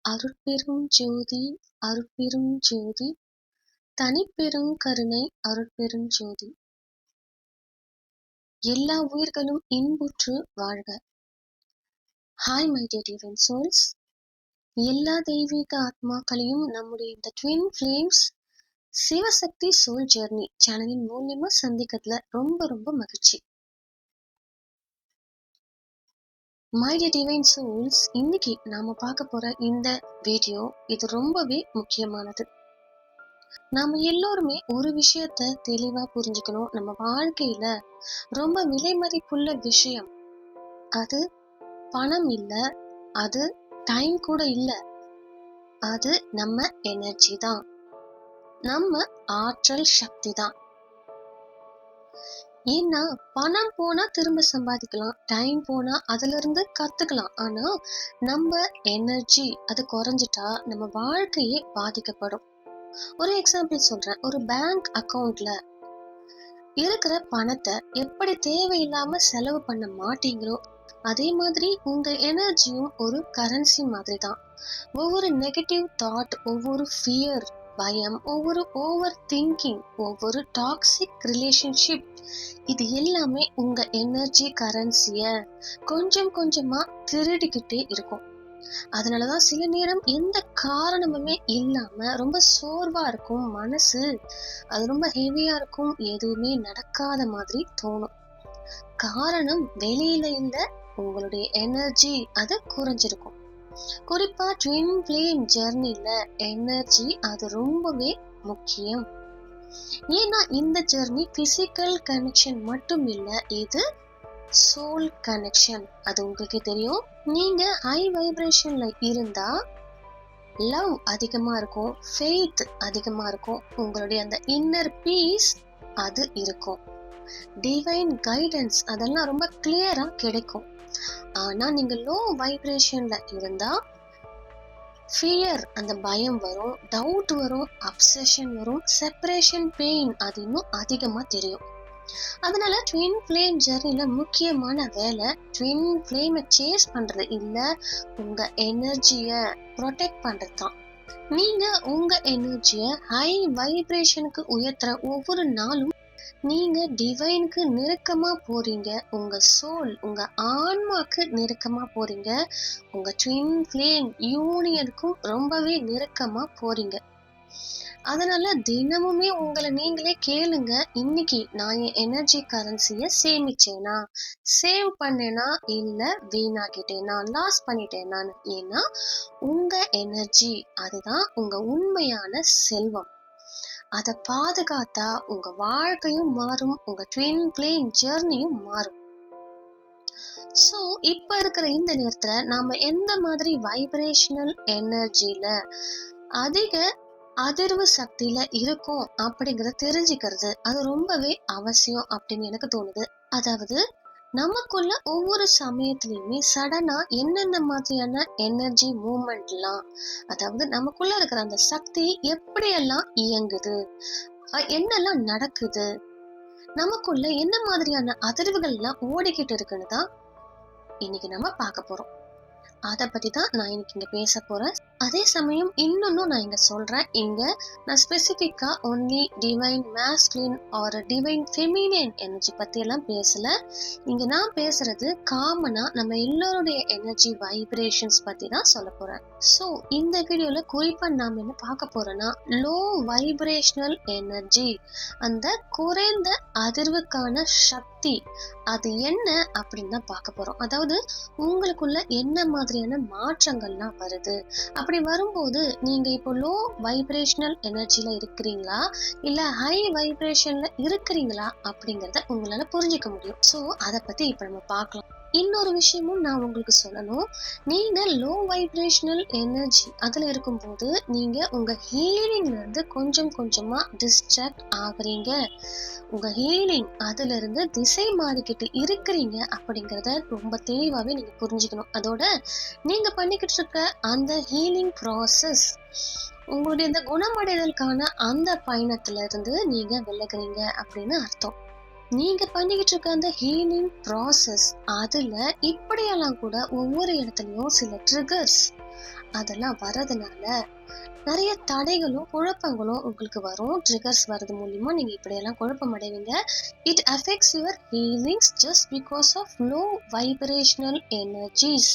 அருட்பெரும் ஜோதி அருட்பெரும் ஜோதி தனிப்பெரும் கருணை அருட்பெரும் ஜோதி. எல்லா உயிர்களும் இன்புற்று வாழ்க. Hi my dear divine souls. எல்லா தெய்வீக ஆத்மாக்களையும் நம்முடைய இந்த twin flames Shivashakti soul journey சேனலின் மூலியமா சந்திக்கிறதுல ரொம்ப ரொம்ப மகிழ்ச்சி. மை டியர் டிவைன் சோல்ஸ், இன்னைக்கு நாம பார்க்க போற இந்த வீடியோ இது ரொம்பவே முக்கியமானது. நாம எல்லோருமே ஒரு விஷயத்த தெளிவா புரிஞ்சுக்கணும். நம்ம வாழ்க்கையில ரொம்ப விலை மதிப்புள்ள விஷயம் அது பணம் இல்ல, அது டைம் கூட இல்ல, அது நம்ம எனர்ஜி தான், நம்ம ஆற்றல் சக்தி தான். ஏன்னா பணம் போனா திரும்ப சம்பாதிக்கலாம், டைம் போனா அதுல இருந்து கத்துக்கலாம். ஆனா நம்ம எனர்ஜி அது குறைஞ்சிட்டா நம்ம வாழ்க்கையே பாதிக்கப்படும். ஒரு எக்ஸாம்பிள் சொல்றேன். ஒரு பேங்க் அக்கவுண்ட்ல இருக்கிற பணத்தை எப்படி தேவையில்லாம செலவு பண்ண மாட்டீங்களோ, அதே மாதிரி உங்க எனர்ஜியும் ஒரு கரன்சி மாதிரி தான். ஒவ்வொரு நெகட்டிவ் தாட், ஒவ்வொரு ஃபியர் பயம், ஒவ்வொரு ஓவர் திங்கிங், ஒவ்வொரு டாக்ஸிக் ரிலேஷன்ஷிப், இது எல்லாமே உங்க எனர்ஜி கரன்சிய கொஞ்சம் கொஞ்சமா திருடிக்கிட்டே இருக்கும். அதனாலதான் சில நேரம் எந்த காரணமுமே இல்லாம ரொம்ப சோர்வா இருக்கும் மனசு, அது ரொம்ப ஹெவியா இருக்கும், எதுவுமே நடக்காத மாதிரி தோணும். காரணம் வெளியில இல்ல, உங்களுடைய எனர்ஜி அது குறைஞ்சிருக்கும். குறிப்பா ட்வின் ஃப்ளேம் ஜெர்னில எனர்ஜி அது ரொம்பவே முக்கியம். ஏன்னா இந்த ஜெர்னி பிசிக்கல் கனெக்ஷன் மட்டும் இல்ல, இது சோல் கனெக்ஷன். அது உங்களுக்கு தெரியும். நீங்க ஹை வைப்ரேஷன்ல இருந்தா லவ் அதிகமா இருக்கும், ஃபெய்த் அதிகமா இருக்கும், உங்களுடைய அந்த இன்னர் பீஸ் அது இருக்கும், டிவைன் கைடன்ஸ் அதெல்லாம் ரொம்ப கிளியரா கிடைக்கும். ஆனா நீங்க லோ வைப்ரேஷன்ல இருந்தா ஃபியர், அந்த பயம் வரும், டவுட் வரும், அப்சஷன் வரும், செப்பரேஷன் பெயின் அது இன்னும் அதிகமா தெரியும். அதனால ட்வின் ஃப்ளேம் ஜெர்னில முக்கியமான வேலை ட்வின் ஃப்ளேமை சேஸ் பண்றது இல்ல, உங்க எனர்ஜிய ப்ரொடெக்ட் பண்றது தான். நீங்க உங்க எனர்ஜிய ஹை வைப்ரேஷனுக்கு உயர்த்துற ஒவ்வொரு நாளும் நீங்க டிவைனுக்கு நெருக்கமா போறீங்க, உங்க சோல் உங்க ஆன்மாக்கு நெருக்கமா போறீங்க, உங்க ட்வின் ஃப்ளேம் யூனியனுக்கும் ரொம்பவே நெருக்கமா போறீங்க. அதனால தினமுமே உங்களை நீங்களே கேளுங்க, இன்னைக்கு நான் என் எனர்ஜி கரன்சிய சேமிச்சேனா, சேவ் பண்ணேனா, இல்ல வீணாக்கிட்டேனா, லாஸ் பண்ணிட்டேனான்னு. ஏன்னா உங்க எனர்ஜி அதுதான் உங்க உண்மையான செல்வம். அதை பாதுகாத்தா உங்க வாழ்க்கையும் மாறும், உங்க ட்வின் ஃப்ளேம் ஜெர்னியும் மாறும். சோ இப்ப இருக்கிற இந்த நேரத்துல நாம எந்த மாதிரி வைப்ரேஷனல் எனர்ஜில அதிக அதிர்வு சக்தியில இருக்கும் அப்படிங்கறத தெரிஞ்சுக்கிறது அது ரொம்பவே அவசியம் அப்படின்னு எனக்கு தோணுது. அதாவது நமக்குள்ள ஒவ்வொரு சமயத்திலயுமே சடனா என்னென்ன மாதிரியான எனர்ஜி மூவ்மெண்ட்லாம், அதாவது நமக்குள்ள இருக்கிற அந்த சக்தி எப்படியெல்லாம் இயங்குது, என்னெல்லாம் நடக்குது, நமக்குள்ள என்ன மாதிரியான அதிர்வுகள் எல்லாம் ஓடிக்கிட்டு இருக்குன்னு தான் இன்னைக்கு நம்ம பார்க்க போறோம். அதை பத்தி தான் நான் இன்னைக்கு இங்க பேச போறேன். அதே சமயம் இன்னொன்னும் நான் இங்க சொல்றேன். இங்க நான் ஸ்பெசிபிக்கா only divine masculine or divine feminine energy பத்தி எல்லாம் பேசல. இங்க நான் பேசுறது காமனா நம்ம எல்லாருடைய எனர்ஜி வைப்ரேஷன்ஸ் பத்தி தான் சொல்ல போறேன். சோ இந்த வீடியோல குறிப்பா நாம என்ன பார்க்க போறோம்னா லோ வைப்ரேஷனல் எனர்ஜி, அந்த குறைந்த அதிர்வுக்கான சக்தி அது என்ன அப்படின்னு தான் பார்க்க போறோம். அதாவது உங்களுக்குள்ள என்ன மாதிரியான மாற்றங்கள்லாம் வருது, அப்படி வரும்போது நீங்க இப்போ லோ வைப்ரேஷனல் எனர்ஜில இருக்கிறீங்களா இல்ல ஹை வைப்ரேஷன்ல இருக்கிறீங்களா அப்படிங்கறத உங்களால புரிஞ்சுக்க முடியும். சோ அதை பத்தி இப்ப நம்ம பார்க்கலாம். இன்னொரு விஷயமும் நான் உங்களுக்கு சொல்லணும். நீங்க லோ வைப்ரேஷனல் எனர்ஜி அதுல இருக்கும்போது நீங்க உங்க ஹீலிங்ல இருந்து கொஞ்சம் கொஞ்சமா டிஸ்ட்ராக்ட் ஆகுறீங்க, உங்க ஹீலிங் அதுல இருந்து திசை மாறிக்கிட்டு இருக்கிறீங்க அப்படிங்கறத ரொம்ப தெளிவாவே நீங்க புரிஞ்சுக்கணும். அதோட நீங்க பண்ணிக்கிட்டு இருக்க அந்த ஹீலிங் ப்ராசஸ், உங்களுடைய இந்த குணமடைதலுக்கான அந்த பயணத்துல இருந்து நீங்க விலகுறீங்க அப்படின்னு அர்த்தம். நீங்க பண்ணிக்கிட்டு இருக்க அந்த ஹீலிங் ப்ராசஸ் அதுல இப்படியெல்லாம் கூட ஒவ்வொரு இடத்துலயும் சில ட்ரிகர்ஸ், அதெல்லாம் வர்றதுனால நிறைய தடைகளும் குழப்பங்களும் உங்களுக்கு வரும். ட்ரிகர்ஸ் வர்றது மூலியமா நீங்க இப்படியெல்லாம் குழப்பம் அடைவீங்க. It affects your healings just because of low vibrational energies.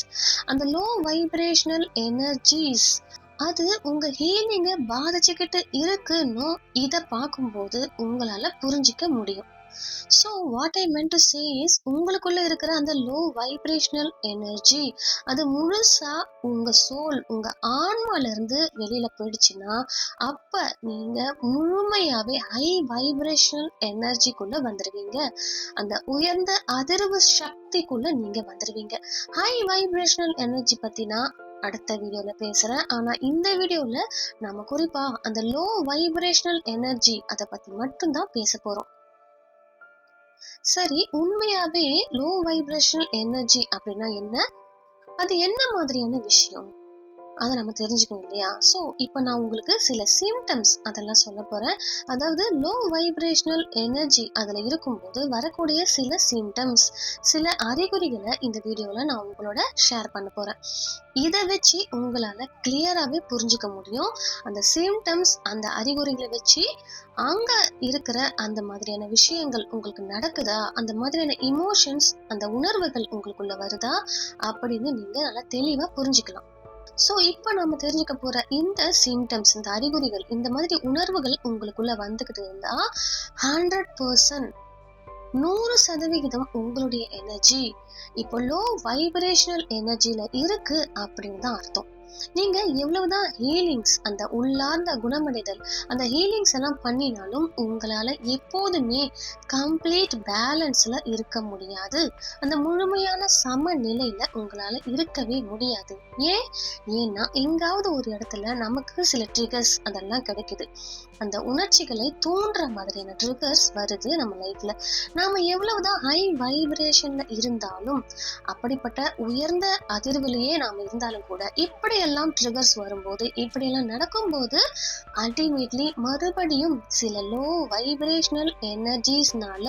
அந்த லோ வைப்ரேஷனல் எனர்ஜிஸ் அது உங்க ஹீலிங்க பாதிச்சுக்கிட்டு இருக்குன்னு இத பார்க்கும்போது உங்களால புரிஞ்சிக்க முடியும். So what I meant to say is, உங்களுக்குள்ள இருக்கிற அந்த லோ வைப்ரேஷனல் எனர்ஜி அது முழுசா உங்க சோல், உங்க ஆன்மால இருந்து வெளியில போயிடுச்சுன்னா, அப்ப நீங்க முழுமையாவே ஹை வைப்ரேஷனல் எனர்ஜிக்குள்ள வந்துருவீங்க. அந்த உயர்ந்த அதிர்வு சக்திக்குள்ள நீங்க வந்துருவீங்க. ஹை வைப்ரேஷனல் எனர்ஜி பத்தி நான் அடுத்த வீடியோல பேசுறேன். ஆனா இந்த வீடியோல நாம குறிப்பா அந்த லோ வைப்ரேஷனல் எனர்ஜி அதை பத்தி மட்டும்தான் பேச போறோம். சரி, உண்மையாவே லோ வைப்ரேஷனல் எனர்ஜி அப்படின்னா என்ன? அது என்ன மாதிரியான விஷயம்? அதை நம்ம தெரிஞ்சுக்கணும் இல்லையா? ஸோ இப்போ நான் உங்களுக்கு சில சிம்டம்ஸ் அதெல்லாம் சொல்ல போறேன். அதாவது லோ வைப்ரேஷனல் எனர்ஜி அதில் இருக்கும்போது வரக்கூடிய சில சிம்டம்ஸ், சில அறிகுறிகளை இந்த வீடியோவில் நான் உங்களோட ஷேர் பண்ண போறேன். இதை வச்சு உங்களால கிளியராகவே புரிஞ்சுக்க முடியும். அந்த சிம்டம்ஸ், அந்த அறிகுறிகளை வச்சு அங்க இருக்கிற அந்த மாதிரியான விஷயங்கள் உங்களுக்கு நடக்குதா, அந்த மாதிரியான இமோஷன்ஸ், அந்த உணர்வுகள் உங்களுக்குள்ள வருதா அப்படின்னு நீங்க நல்லா தெளிவா புரிஞ்சுக்கலாம். ஸோ இப்போ நம்ம தெரிஞ்சுக்க போற இந்த சிம்டம்ஸ், இந்த அறிகுறிகள், இந்த மாதிரி உணர்வுகள் உங்களுக்குள்ள வந்துகிட்டு இருந்தா 100% 100% உங்களுடைய எனர்ஜி இப்போ லோ வைப்ரேஷனல் எனர்ஜில இருக்கு அப்படின்னு தான் அர்த்தம். நீங்க எவ்வளவுதான் ஹீலிங்ஸ், அந்த உள்ளார்ந்த குணமடைதல், அந்த ஹீலிங்ஸ் எல்லாம் பண்ணினாலும் உங்களால எப்போதுமே கம்ப்ளீட் பேலன்ஸ்ல இருக்க முடியாது. அந்த முழுமையான சமநிலையில உங்களால இருக்கவே முடியாது. ஏன்னா எங்காவது ஒரு இடத்துல நமக்கு சில ட்ரிகர்ஸ் அதெல்லாம் கிடைக்குது. அந்த உணர்ச்சிகளை தூண்டுற மாதிரியான ட்ரிகர்ஸ் வருது நம்ம லைஃப்ல. நாம எவ்வளவுதான் ஹை வைப்ரேஷன்ல இருந்தாலும், அப்படிப்பட்ட உயர்ந்த அதிர்விலேயே நாம இருந்தாலும் கூட இப்படியெல்லாம் ட்ரிகர்ஸ் வரும்போது, இப்படியெல்லாம் நடக்கும்போது அல்டிமேட்லி மறுபடியும் சில லோ வைப்ரேஷனல் எனர்ஜிஸ்னால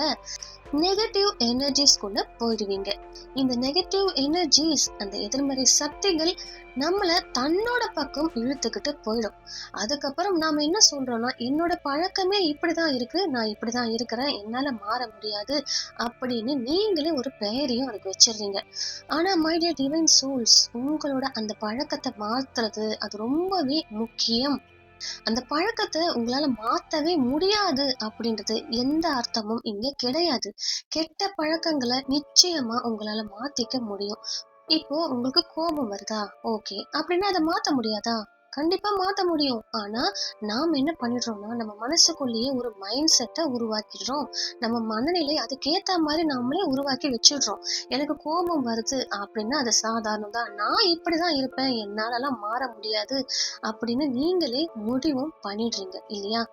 நெகட்டிவ் எனர்ஜிஸ்குள்ள போயிடுவீங்க. இந்த நெகட்டிவ் எனர்ஜிஸ், அந்த எதிர்மறை சக்திகள் நம்மள தன்னோட பக்கம் இழுத்துக்கிட்டு போயிடும். அதுக்கப்புறம் நாம என்ன சொல்றோம்னா, என்னோட பழக்கமே இப்படிதான் இருக்கு, நான் இப்படிதான் இருக்கிறேன், என்னால மாற முடியாது அப்படின்னு நீங்களே ஒரு பெயரையும் அதுக்கு வச்சிடுறீங்க. ஆனா மை டியர் டிவைன் சோல்ஸ், உங்களோட அந்த பழக்கத்தை மாத்துறது அது ரொம்பவே முக்கியம். அந்த பழக்கத்தை உங்களால மாத்தவே முடியாது அப்படின்றது எந்த அர்த்தமும் இங்க கிடையாது. கெட்ட பழக்கங்களை நிச்சயமா உங்களால மாத்திக்க முடியும். இப்போ உங்களுக்கு கோபம் வருதா? ஓகே, அப்படின்னா அதை மாத்த முடியாதா? கண்டிப்பா மாத்த முடியும். ஆனா நாம் என்ன பண்ணிடுறோம்னா, நம்ம மனசுக்குள்ளேயே ஒரு மைண்ட் செட்டை உருவாக்கிடுறோம். நம்ம மனநிலை அதுக்கேத்த மாதிரி நாமளே உருவாக்கி வச்சிடுறோம். எனக்கு கோபம் வருது அப்படின்னா அது சாதாரணம் தான், நான் இப்படிதான் இருப்பேன், என்னாலலாம் மாற முடியாது அப்படின்னு நீங்களே முடிவும் பண்ணிடுறீங்க இல்லையா?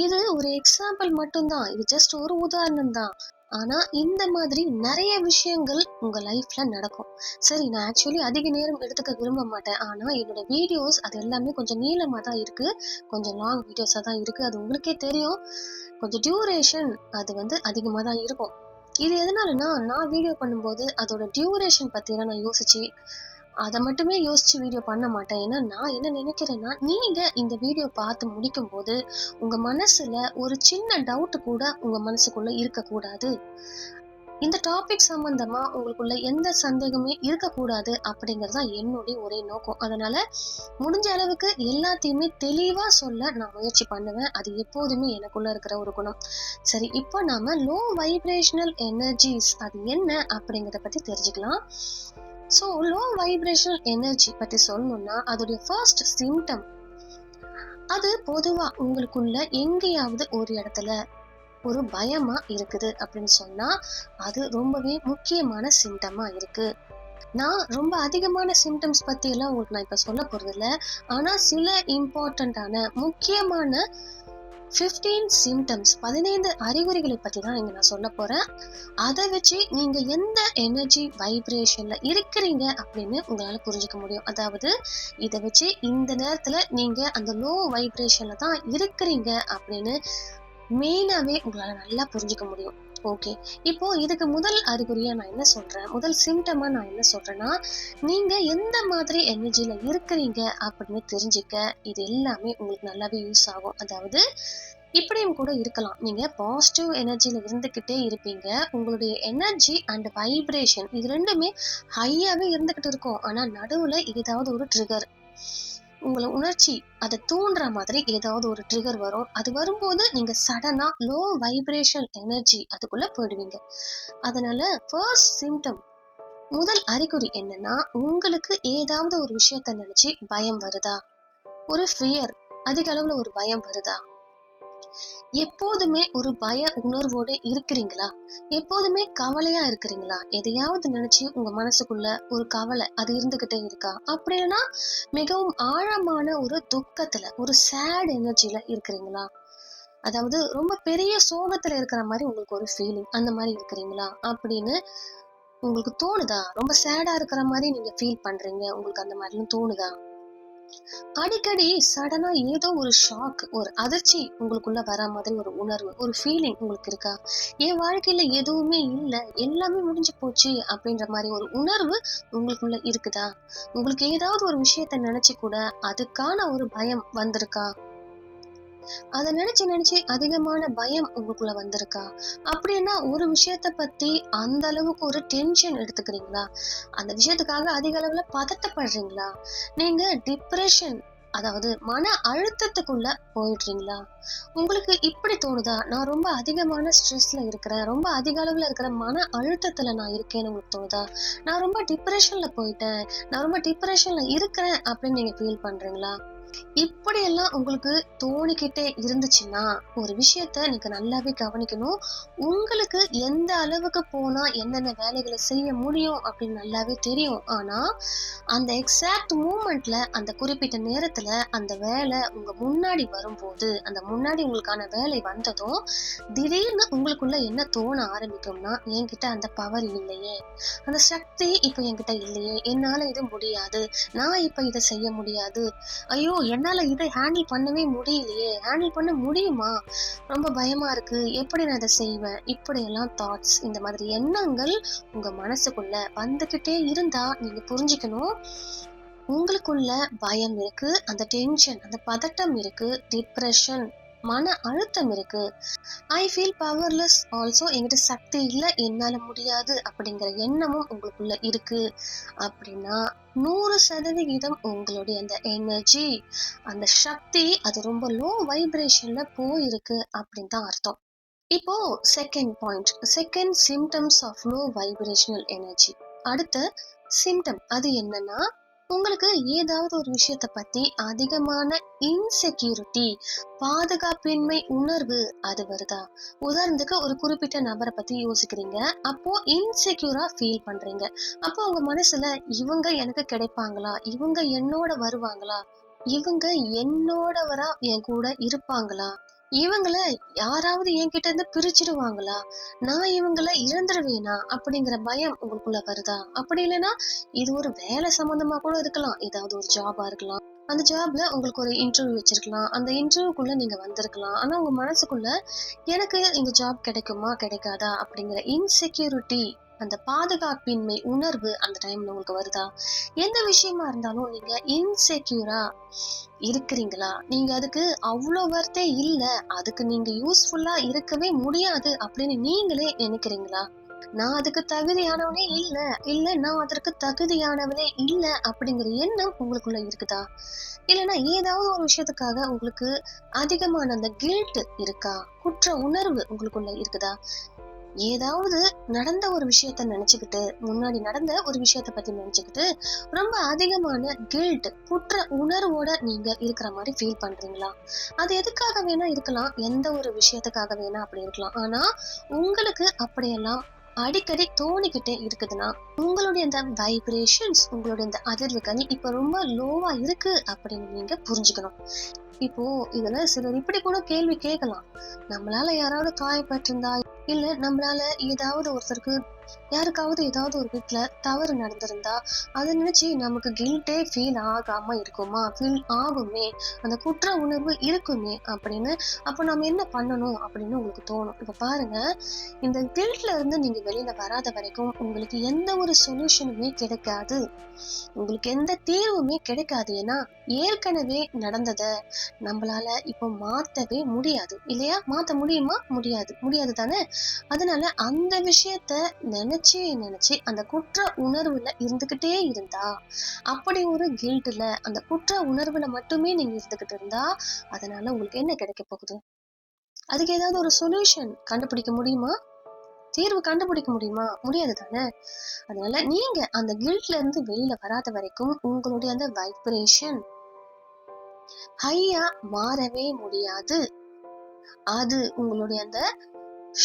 இது ஒரு எக்ஸாம்பிள் மட்டும்தான், இது ஜஸ்ட் ஒரு உதாரணம் தான். ஆனா இந்த மாதிரி நிறைய விஷயங்கள் உங்க லைஃப்ல நடக்கும். சரி, நான் ஆக்சுவலி அதிக நேரம் எடுத்துக்க விரும்ப மாட்டேன். ஆனா என்னோட வீடியோஸ் அது எல்லாமே கொஞ்சம் நீளமா தான் இருக்கு, கொஞ்சம் லாங் வீடியோஸா தான் இருக்கு. அது உங்களுக்கே தெரியும். கொஞ்சம் டியூரேஷன் அது அதிகமா தான் இருக்கும். இது எதனாலனா, நான் வீடியோ பண்ணும்போது அதோட டியூரேஷன் பத்திலாம் நான் யோசிச்சு அதை மட்டுமே யோசிச்சு வீடியோ பண்ண மாட்டேன். ஏன்னா நான் என்ன நினைக்கிறேன்னா, நீங்க இந்த வீடியோ பார்த்து முடிக்கும் போது உங்க மனசுல ஒரு சின்ன டவுட் கூட உங்க மனசுக்குள்ள இருக்கக்கூடாது. இந்த டாபிக் சம்பந்தமா உங்களுக்குள்ள எந்த சந்தேகமே இருக்கக்கூடாது அப்படிங்கறதுதான் என்னுடைய ஒரே நோக்கம். அதனால முடிஞ்ச அளவுக்கு எல்லாத்தையுமே தெளிவா சொல்ல நான் முயற்சி பண்ணுவேன். அது எப்போதுமே எனக்குள்ள இருக்கிற ஒரு குணம். சரி, இப்போ நாம லோ வைப்ரேஷனல் எனர்ஜிஸ் அது என்ன அப்படிங்கறத பத்தி தெரிஞ்சுக்கலாம். ஸோ லோ வைப்ரேஷனல் எனர்ஜி பத்தி சொல்லணும்னா, அதோடைய ஃபர்ஸ்ட் சிம்டம் அது பொதுவா உங்களுக்குள்ள எங்கேயாவது ஒரு இடத்துல ஒரு பயமா இருக்குது அப்படின்னு சொன்னா அது ரொம்பவே முக்கியமான சிம்டமா இருக்கு. நான் ரொம்ப அதிகமான சிம்டம்ஸ் பத்தி எல்லாம் உங்களுக்கு நான் இப்ப சொல்ல போறது இல்ல. ஆனா சில இம்பார்ட்டன்டான முக்கியமான 15 சிம்டம்ஸ், 15 அறிகுறிகளை பத்தி தான் இங்க நான் சொல்ல போறேன். அதை வச்சு நீங்க எந்த எனர்ஜி வைப்ரேஷன்ல இருக்கிறீங்க அப்படின்னு உங்களால புரிஞ்சுக்க முடியும். அதாவது இதை வச்சு இந்த நேரத்துல நீங்க அந்த லோ வைப்ரேஷன்ல தான் இருக்கிறீங்க அப்படின்னு மெயினாவே உங்களால நல்லா புரிஞ்சுக்க முடியும். ஓகே. இப்போ இதுக்கு முதல் அறிகுறியா நான் என்ன சொல்றேன், முதல் சிம்டமா நான் என்ன சொல்றேன்னா, நீங்க எந்த மாதிரி எனர்ஜில இருக்கிறீங்க அப்படின்னு தெரிஞ்சுக்க இது எல்லாமே உங்களுக்கு நல்லாவே யூஸ் ஆகும். அதாவது இப்படியும் கூட இருக்கலாம். நீங்க பாசிட்டிவ் எனர்ஜில இருந்துகிட்டே இருப்பீங்க. உங்களுடைய எனர்ஜி அண்ட் வைப்ரேஷன் இது 2மே ஹையாவே இருந்துகிட்டு இருக்கும். ஆனா நடுவுல ஏதாவது ஒரு ட்ரிகர் உங்கள உணர்ச்சி அத தூண்டுற மாதிரி ஏதாவது ஒரு ட்ரிகர் வரும். அது வரும்போது நீங்க சடனா லோ வைப்ரேஷன் எனர்ஜி அதுக்குள்ள போயிடுவீங்க. அதனால ஃபர்ஸ்ட் சிம்டம் முதல் அறிகுறி என்னன்னா, உங்களுக்கு ஏதாவது ஒரு விஷயத்த நினைச்சு பயம் வருதா? ஒரு ஃபியர் அதிக அளவுல ஒரு பயம் வருதா? எப்போதுமே ஒரு பய உணர்வோட இருக்கிறீங்களா? எப்போதுமே கவலையா இருக்கிறீங்களா? எதையாவது நினைச்சு உங்க மனசுக்குள்ள ஒரு கவலை அது இருந்துகிட்டே இருக்கா? அப்படி இல்லைன்னா மிகவும் ஆழமான ஒரு துக்கத்துல ஒரு சேட் எனர்ஜில இருக்கிறீங்களா? அதாவது ரொம்ப பெரிய சோகத்துல இருக்கிற மாதிரி உங்களுக்கு ஒரு ஃபீலிங் அந்த மாதிரி இருக்கிறீங்களா அப்படின்னு உங்களுக்கு தோணுதா? ரொம்ப சேடா இருக்கிற மாதிரி நீங்க ஃபீல் பண்றீங்க, உங்களுக்கு அந்த மாதிரிலாம் தோணுதா? அடிக்கடி சடனா ஏதோ ஒரு ஷாக், ஒரு அதிர்ச்சி உங்களுக்குள்ள வர மாதிரி ஒரு உணர்வு, ஒரு ஃபீலிங் உங்களுக்கு இருக்கா? என் வாழ்க்கையில எதுவுமே இல்ல, எல்லாமே முடிஞ்சு போச்சு அப்படின்ற மாதிரி ஒரு உணர்வு உங்களுக்குள்ள இருக்குதா? உங்களுக்கு ஏதாவது ஒரு விஷயத்த நினைச்சு கூட அதுக்கான ஒரு பயம் வந்திருக்கா? அத நினைச்சு நினைச்சு அதிகமான பயம் உங்களுக்குள்ள வந்திருக்கா? அப்படின்னா ஒரு விஷயத்த பத்தி அந்த அளவுக்கு ஒரு டென்ஷன் எடுத்துக்கிறீங்களா? அந்த விஷயத்துக்காக அதிக அளவுல பதட்டப்படுறீங்களா? நீங்க டிப்ரெஷன் அதாவது மன அழுத்தத்துக்குள்ள போயிடுறீங்களா? உங்களுக்கு இப்படி தோணுதா? நான் ரொம்ப அதிகமான ஸ்ட்ரெஸ்ல இருக்கிறேன், ரொம்ப அதிக அளவுல இருக்கிற மன அழுத்தத்துல நான் இருக்கேன்னு உங்களுக்கு தோணுதா? நான் ரொம்ப டிப்ரெஷன்ல போயிட்டேன், நான் ரொம்ப டிப்ரெஷன்ல இருக்கிறேன் அப்படின்னு நீங்க ஃபீல் பண்றீங்களா? இப்படியெல்லாம் உங்களுக்கு தோணிக்கிட்டே இருந்துச்சுன்னா, ஒரு விஷயத்த நீங்க நல்லாவே கவனிக்கணும். உங்களுக்கு எந்த அளவுக்கு போனா என்னென்ன வேலைகள செய்ய முடியும் அப்படின்னு நல்லாவே தெரியும். ஆனா, அந்த எக்ஸாக்ட் மூமெண்ட்ல அந்த குறிப்பிட்ட நேரத்துல அந்த வேலை உங்க முன்னாடி வரும்போது, அந்த முன்னாடி உங்களுக்கான வேலை வந்ததும், திடீர்னு உங்களுக்குள்ள என்ன தோண ஆரம்பிக்கும்னா, என்கிட்ட அந்த பவர் இல்லையே, அந்த சக்தி இப்ப என்கிட்ட இல்லையே, என்னால இது முடியாது, நான் இப்ப இத செய்ய முடியாது, ஐயோ! என்னால இத ஹேண்டில் பண்ணவே முடியலையே! ஹேண்டில் பண்ண முடியுமா? ரொம்ப பயமா இருக்கு. எப்படி நான் இத செய்வேன்? இப்படியெல்லாம் தாட்ஸ் இந்த மாதிரி எண்ணங்கள் உங்க மனசுக்குள்ள வந்துகிட்டே இருந்தா, நீங்க புரிஞ்சுக்கணும். உங்களுக்குள்ள பயம் இருக்கு, அந்த டென்ஷன், அந்த பதட்டம் இருக்கு, டிப்ரஷன், மன அழுத்தம் இருக்கு. ஐ ஃபீல் பவர்லெஸ் ஆல்சோ என்கிட்ட சக்தி இல்ல, என்னால முடியாது அப்படிங்கிற எண்ணமும் உங்களுக்குள்ள இருக்கு அப்படின்னா 100% உங்களுடைய அந்த எனர்ஜி அந்த சக்தி அது ரொம்ப லோ வைப்ரேஷன்ல போயிருக்கு அப்படின்னு தான் அர்த்தம். இப்போ second point, second symptoms of low vibrational energy. அடுத்த சிம்டம் அது என்னன்னா, உங்களுக்கு ஏதாவது ஒரு விஷயத்த பத்தி அதிகமான இன்செக்யூரிட்டி, பாதுகாப்பின்மை உணர்வு அது வருதா? உதாரணத்துக்கு ஒரு குறிப்பிட்ட நபரை பத்தி யோசிக்கிறீங்க. அப்போ இன்செக்யூரா ஃபீல் பண்றீங்க. அப்போ உங்க மனசுல இவங்க எனக்கு கிடைப்பாங்களா? இவங்க என்னோட வருவாங்களா? இவங்க என்னோடவரா என் கூட இருப்பாங்களா? இவங்கள யாராவது என்கிட்ட இருந்து பிரிச்சிடுவாங்களா? நான் இவங்கள இழந்துருவேனா? அப்படிங்கிற பயம் உங்களுக்குள்ள வருதா? அப்படி இல்லைன்னா இது ஒரு வேலை சம்பந்தமா கூட இருக்கலாம். ஏதாவது ஒரு ஜாபா இருக்கலாம். அந்த ஜாப்ல உங்களுக்கு ஒரு இன்டர்வியூ வச்சிருக்கலாம். அந்த இன்டர்வியூக்குள்ள நீங்க வந்திருக்கலாம். ஆனா உங்க மனசுக்குள்ள எனக்கு இந்த ஜாப் கிடைக்குமா? கிடைக்காதா? அப்படிங்கிற இன்செக்யூரிட்டி அந்த பாதுகாப்பின்மை உணர்வு அந்த டைம்ல உங்களுக்கு வருதா? எந்த விஷயமா இருந்தாலும் நீங்க இன்செக்யூரா இருக்கிறீங்களா? நீங்க அதுக்கு அவ்ளோ வொர்த்தே இல்ல. அதுக்கு நீங்க யூஸ்ஃபுல்லா இருக்கவே முடியாது அப்படின்னு நீங்களே நினைக்கிறீங்களா? நான் அதுக்கு தகுதியானவனே இல்ல. இல்ல நான் அதற்கு தகுதியானவனே இல்ல அப்படிங்கிற எண்ணம் உங்களுக்குள்ள இருக்குதா? இல்லன்னா ஏதாவது ஒரு விஷயத்துக்காக உங்களுக்கு அதிகமான அந்த கில்ட் இருக்கா? குற்ற உணர்வு உங்களுக்குள்ள இருக்குதா? ஏதாவது நடந்த ஒரு விஷயத்த நினைச்சுக்கிட்டு, முன்னாடி நடந்த ஒரு விஷயத்த பத்தி நினைச்சுக்கிட்டு, ரொம்ப அதிகமான கில்ட், குற்ற உணர்வோட நீங்க இருக்கிற மாரி ஃபீல் பண்றீங்களா? அது எதுக்காக வேணா இருக்கலாம். எந்த ஒரு விஷயத்துக்காக வேணா அப்படி இருக்கலாம். ஆனா, உங்களுக்கு அப்படியெல்லாம் அடிக்கடி தோணிக்கிட்டே இருக்குதுன்னா, உங்களுடைய இந்த வைப்ரேஷன்ஸ், உங்களுடைய இந்த அதிர்வுகள் இப்ப ரொம்ப லோவா இருக்கு அப்படின்னு நீங்க புரிஞ்சுக்கணும். இப்போ இதுல சிலர் இப்படி கூட கேள்வி கேட்கலாம். நம்மளால யாராவது காயப்பட்டிருந்தா, இல்ல நம்மளால ஏதாவது ஒருத்தருக்கு யாருக்காவது ஏதாவது ஒரு வீட்ல தவறு நடந்திருந்தா அதை நினைச்சு நமக்கு கில்ட்டே ஃபீல் ஆகாம இருக்குமா? ஃபீல் ஆகுமே, அந்த குற்ற உணர்வு இருக்குமே அப்படின்னு. அப்ப நம்ம என்ன பண்ணணும் அப்படின்னு உங்களுக்கு தோணும். இப்ப பாருங்க, இந்த கில்ட்ல இருந்து நீங்க வெளியில வராத வரைக்கும் உங்களுக்கு எந்த ஒரு சொல்யூஷனுமே கிடைக்காது. உங்களுக்கு எந்த தீர்வுமே கிடைக்காது. ஏன்னா ஏற்கனவே நடந்தத நம்மளால இப்போ மாத்தவே முடியாது இல்லையா? மாத்த முடியுமா? முடியாது. முடியாது தானே? அதனால அந்த விஷயத்த நினைச்சு நினைச்சு அந்த குற்ற உணர்வுல இருந்துகிட்டே இருந்தா, அப்படி ஒரு கில்ட்ல அந்த குற்ற உணர்வுல மட்டுமே நீங்க இருந்துகிட்டு இருந்தா, அதனால உங்களுக்கு என்ன கிடைக்க போகுது? அதுக்கு ஏதாவது ஒரு சொல்யூஷன் கண்டுபிடிக்க முடியுமா? தீர்வு கண்டுபிடிக்க முடியுமா? முடியாது தானே? அதனால நீங்க அந்த கில்ட்ல இருந்து வெளியில வராத வரைக்கும் உங்களுடைய அந்த வைப்ரேஷன் ஹையா மாறவே முடியாது. அது உங்களுடைய அந்த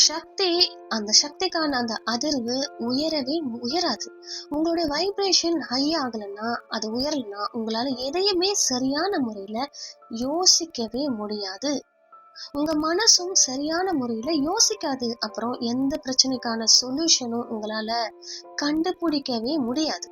சக்தி, அந்த சக்திக்கான அந்த அதிர்வு உயரவே உயராது. உங்களுடைய வைப்ரேஷன் ஹை ஆகலைன்னா, அது உயரலைன்னா உங்களால எதையுமே சரியான முறையில யோசிக்கவே முடியாது. உங்க மனசும் சரியான முறையில யோசிக்காது. அப்புறம் எந்த பிரச்சனைக்கான சொல்யூஷனும் உங்களால கண்டுபிடிக்கவே முடியாது.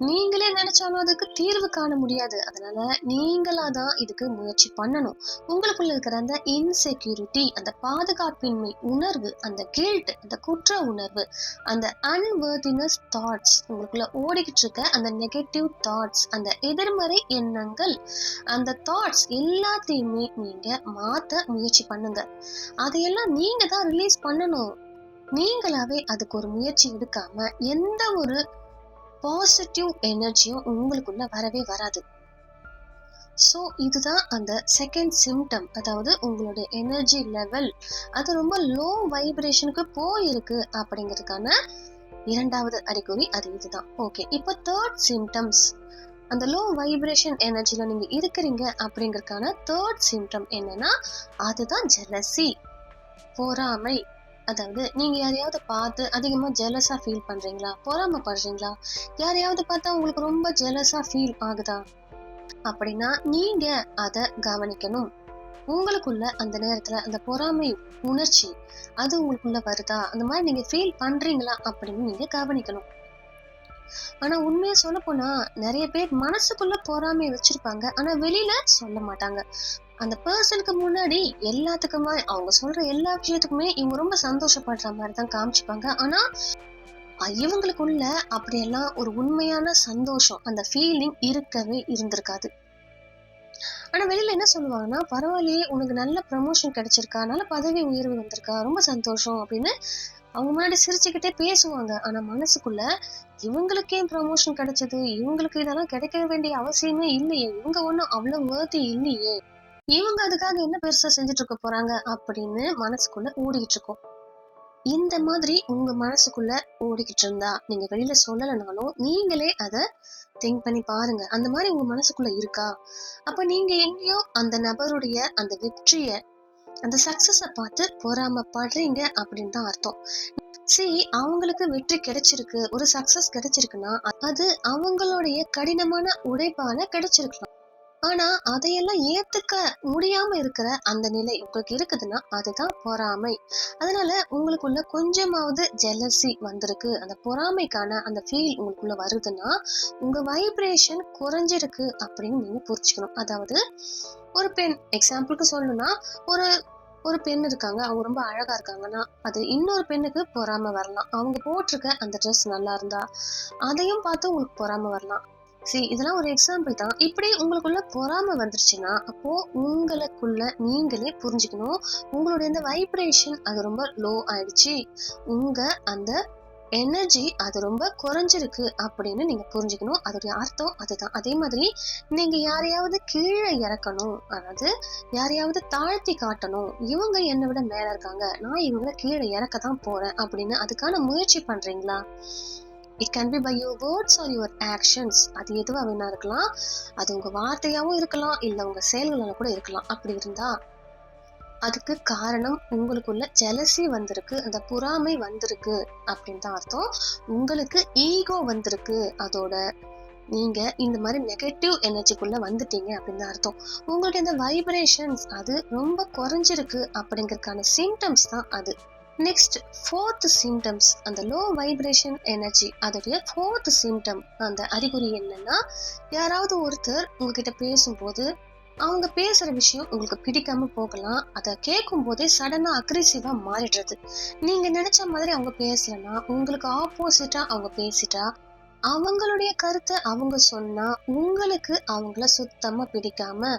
நீங்களே நினைச்சாலும் அதுக்கு தீர்வு காண முடியாது. அதனால நீங்களா தான் இதுக்கு முயற்சி பண்ணணும். உங்களுக்குள்ள இருக்கிற அந்த இன்செக்யூரிட்டி, அந்த பாதுகாப்பின்மை உணர்வு, அந்த கில்ட், அந்த குற்ற உணர்வு, அந்த அன்வர்தினஸ் தாட்ஸ், உங்களுக்குள்ள ஓடிக்கிட்டு இருக்க அந்த நெகட்டிவ் தாட்ஸ், அந்த எதிர்மறை எண்ணங்கள், அந்த தாட்ஸ் எல்லாத்தையுமே நீங்க மாத்த முயற்சி பண்ணுங்க. அதையெல்லாம் நீங்க தான் ரிலீஸ் பண்ணணும். நீங்களாவே அதுக்கு ஒரு முயற்சி எடுக்காம எந்த ஒரு பாசிட்டிவ் எனர்ஜியும் உங்களுக்குள்ள வரவே வராது. ஸோ இதுதான் அந்த செகண்ட் சிம்டம். அதாவது உங்களுடைய எனர்ஜி லெவல் அது ரொம்ப லோ வைப்ரேஷனுக்கு போயிருக்கு அப்படிங்கிறதுக்கான இரண்டாவது அறிகுறி அது இதுதான். ஓகே, இப்போ தேர்ட் சிம்டம்ஸ். அந்த லோ வைப்ரேஷன் எனர்ஜில நீங்க இருக்கிறீங்க அப்படிங்கறதுக்கான தேர்ட் சிம்டம் என்னன்னா, அதுதான் ஜெலசி, பொறாமை. அதாவது நீங்க யாரையாவது பார்த்து அதிகமா ஜெலஸா ஃபீல் பண்றீங்களா? பொறாமைப்படுறீங்களா? யாரையாவது பார்த்தா உங்களுக்கு ரொம்ப ஜெலஸா ஃபீல் ஆகுதா? அப்படின்னா நீங்க அத கவனிக்கணும். உங்களுக்குள்ள அந்த நேரத்துல அந்த பொறாமை உணர்ச்சி அது உங்களுக்குள்ள வருதா? அந்த மாதிரி நீங்க ஃபீல் பண்றீங்களா அப்படின்னு நீங்க கவனிக்கணும். ஆனா உண்மையா சொல்ல போனா நிறைய பேர் மனசுக்குள்ள பொறாமையை வச்சிருப்பாங்க. ஆனா வெளியில சொல்ல மாட்டாங்க. அந்த பர்சனுக்கு முன்னாடி எல்லாத்துக்குமே அவங்க சொல்ற எல்லா விஷயத்துக்குமே இவங்க ரொம்ப சந்தோஷப்படுற மாதிரி தான் காமிச்சுப்பாங்க. ஆனா இவங்களுக்குள்ள அப்படியெல்லாம் ஒரு உண்மையான சந்தோஷம், அந்த ஃபீலிங் இருக்கவே இருந்திருக்காது. ஆனா வெளியில என்ன சொல்லுவாங்கன்னா, பரவாயில்லையே உனக்கு நல்ல ப்ரமோஷன் கிடைச்சிருக்கா, நல்ல பதவி உயர்வு வந்திருக்கா, ரொம்ப சந்தோஷம் அப்படின்னு அவங்க முன்னாடி சிரிச்சுக்கிட்டே பேசுவாங்க. ஆனா மனசுக்குள்ள இவங்களுக்கு ஏன் ப்ரமோஷன் கிடைச்சது, இவங்களுக்கு இதெல்லாம் கிடைக்க வேண்டிய அவசியமே இல்லையே, இவங்க ஒண்ணும் அவ்வளவு worthy இல்லையே, இவங்க அதுக்காக என்ன பெருசா செஞ்சுட்டு இருக்க போறாங்க அப்படின்னு மனசுக்குள்ள ஓடிட்டு இருக்கும். இந்த மாதிரி உங்க மனசுக்குள்ள ஓடிக்கிட்டு இருந்தா நீங்க வெளியில சொல்லலைனாலும் நீங்களே அதை திங்க் பண்ணி பாருங்க. அந்த மாதிரி உங்க மனசுக்குள்ள இருக்கா? அப்ப நீங்க எங்கேயோ அந்த நபருடைய அந்த வெற்றிய, அந்த சக்சஸ பார்த்து பொறாமப்படுறீங்க அப்படின்னு தான் அர்த்தம். அவங்களுக்கு வெற்றி கிடைச்சிருக்கு, ஒரு சக்சஸ் கிடைச்சிருக்குன்னா அது அவங்களுடைய கடினமான உழைப்பால கிடைச்சிருக்கலாம். ஆனா அதையெல்லாம் ஏத்துக்க முடியாம இருக்கிற அந்த நிலை உங்களுக்கு இருக்குதுன்னா அதுதான் பொறாமை. அதனால உங்களுக்குள்ள கொஞ்சமாவது ஜெலசி வந்திருக்கு, அந்த பொறாமைக்கான அந்த ஃபீல் உங்களுக்குள்ள வருதுன்னா உங்க வைப்ரேஷன் குறைஞ்சிருக்கு அப்படின்னு நீங்க புரிஞ்சுக்கணும். அதாவது ஒரு பெண் எக்ஸாம்பிளுக்கு சொல்லணும்னா, ஒரு ஒரு பெண் இருக்காங்க, அவங்க ரொம்ப அழகா இருக்காங்கன்னா அது இன்னொரு பெண்ணுக்கு பொறாமை வரலாம். அவங்க போட்டிருக்க அந்த ட்ரெஸ் நல்லா இருந்தா அதையும் பார்த்து உங்களுக்கு பொறாமை வரலாம். இதெல்லாம் ஒரு எக்ஸாம்பிள் தான். இப்படி உங்களுக்குள்ள பொறாமை வந்துருச்சுன்னா அப்போ உங்களுக்குள்ள நீங்களே புரிஞ்சுக்கணும், உங்களுடைய இந்த வைப்ரேஷன் அது ரொம்ப லோ ஆயிடுச்சு, உங்க அந்த எனர்ஜி அது ரொம்ப குறைஞ்சிருக்கு அப்படின்னு நீங்க புரிஞ்சுக்கணும். அதோடைய அர்த்தம் அதுதான். அதே மாதிரி நீங்க யாரையாவது கீழே இறக்கணும், அதாவது யாரையாவது தாழ்த்தி காட்டணும், இவங்க என்னை விட மேல இருக்காங்க, நான் இவங்களை கீழே இறக்க தான் போறேன் அப்படின்னு அதுக்கான முயற்சி பண்றீங்களா? It can be by your words or your actions. அது எதுவா வேணா இருக்கலாம். அது உங்க வார்த்தையாவும் இருக்கலாம், இல்ல உங்க செயல்களால கூட இருக்கலாம். அப்படி இருந்தா அதுக்கு காரணம் உங்களுக்குள்ள ஜெலசி வந்திருக்கு, அந்த பொறாமை வந்திருக்கு அப்படின்னு தான் அர்த்தம். உங்களுக்கு ஈகோ வந்திருக்கு, அதோட நீங்க இந்த மாதிரி நெகட்டிவ் எனர்ஜிக்குள்ள வந்துட்டீங்க அப்படின்னு தான் அர்த்தம். உங்களுடைய இந்த வைப்ரேஷன்ஸ் அது ரொம்ப குறைஞ்சிருக்கு அப்படிங்கறதுக்கான சிம்டம்ஸ் தான் அது. நெக்ஸ்ட் ஃபோர்த் சிம்டம்ஸ், அந்த லோ வைப்ரேஷன் எனர்ஜி அதோடைய ஃபோர்த் சிம்டம், அந்த அறிகுறி என்னன்னா, யாராவது ஒருத்தர் உங்ககிட்ட பேசும்போது அவங்க பேசுற விஷயம் உங்களுக்கு பிடிக்காம போகலாம். அதை கேட்கும் போதே சடனா அக்ரெசிவா மாறிடுறது. நீங்க நினைச்ச மாதிரி அவங்க பேசலன்னா, உங்களுக்கு ஆப்போசிட்டா அவங்க பேசிட்டா, அவங்களுடைய கருத்தை அவங்க சொன்னா உங்களுக்கு அவங்கள சுத்தமா பிடிக்காம,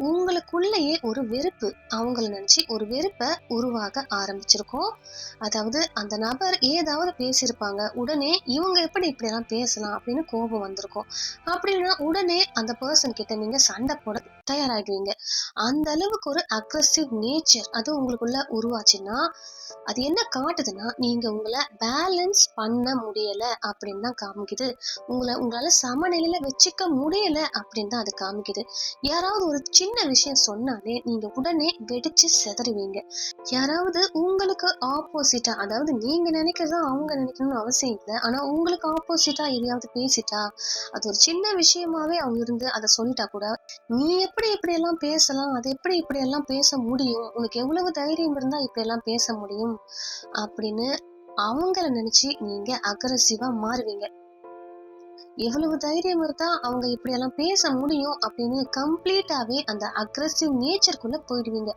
உங்களுக்குள்ளேயே ஒரு வெறுப்பு, அவங்கள நினைச்சு ஒரு வெறுப்பை உருவாக ஆரம்பிச்சிருக்கும். அதாவது அந்த நபர் ஏதாவது பேசியிருப்பாங்க, உடனே இவங்க எப்படி இப்படியெல்லாம் பேசலாம் அப்படின்னு கோபம் வந்திருக்கும். அப்படின்னா உடனே அந்த பர்சன் கிட்ட நீங்க சண்டை போட தயாராகிடுவீங்க. அந்த அளவுக்கு ஒரு அக்ரெசிவ் நேச்சர் அது உங்களுக்குள்ள உருவாச்சுன்னா, அது என்ன காட்டுதுன்னா, நீங்க உங்களை பேலன்ஸ் பண்ண முடியல அப்படின்னு தான் காமிக்குது. உங்களால சமநிலையில வச்சுக்க முடியல அப்படின்னு தான் அது காமிக்குது. யாராவது ஒரு சின்ன விஷயம் சொன்னாலே நீங்க உடனே வெடிச்சு சிதறுவீங்க. யாராவது உங்களுக்கு ஆப்போசிட்டா, அதாவது நீங்க நினைக்கிறதா அவங்க நினைக்கணும்னு அவசியம் இல்லை, ஆனா உங்களுக்கு ஆப்போசிட்டா எதையாவது பேசிட்டா, அது ஒரு சின்ன விஷயமாவே அவங்க இருந்து அதை சொல்லிட்டா கூட, நீ எப்படி இப்படி எல்லாம் பேசலாம், அது எப்படி இப்படி எல்லாம் பேச முடியும், உனக்கு எவ்வளவு தைரியம் இருந்தா இப்படி எல்லாம் பேச முடியும் அப்படின்னு அவங்கள நினைச்சு நீங்க அக்ரெசிவா மாறுவீங்க. எவ்வளவு தைரியம் இருந்தா அவங்க இப்படியெல்லாம் பேச முடியும் அப்படின்னு கம்ப்ளீட்டாவே அந்த அக்ரெசிவ் நேச்சருக்குள்ள போயிடுவீங்க.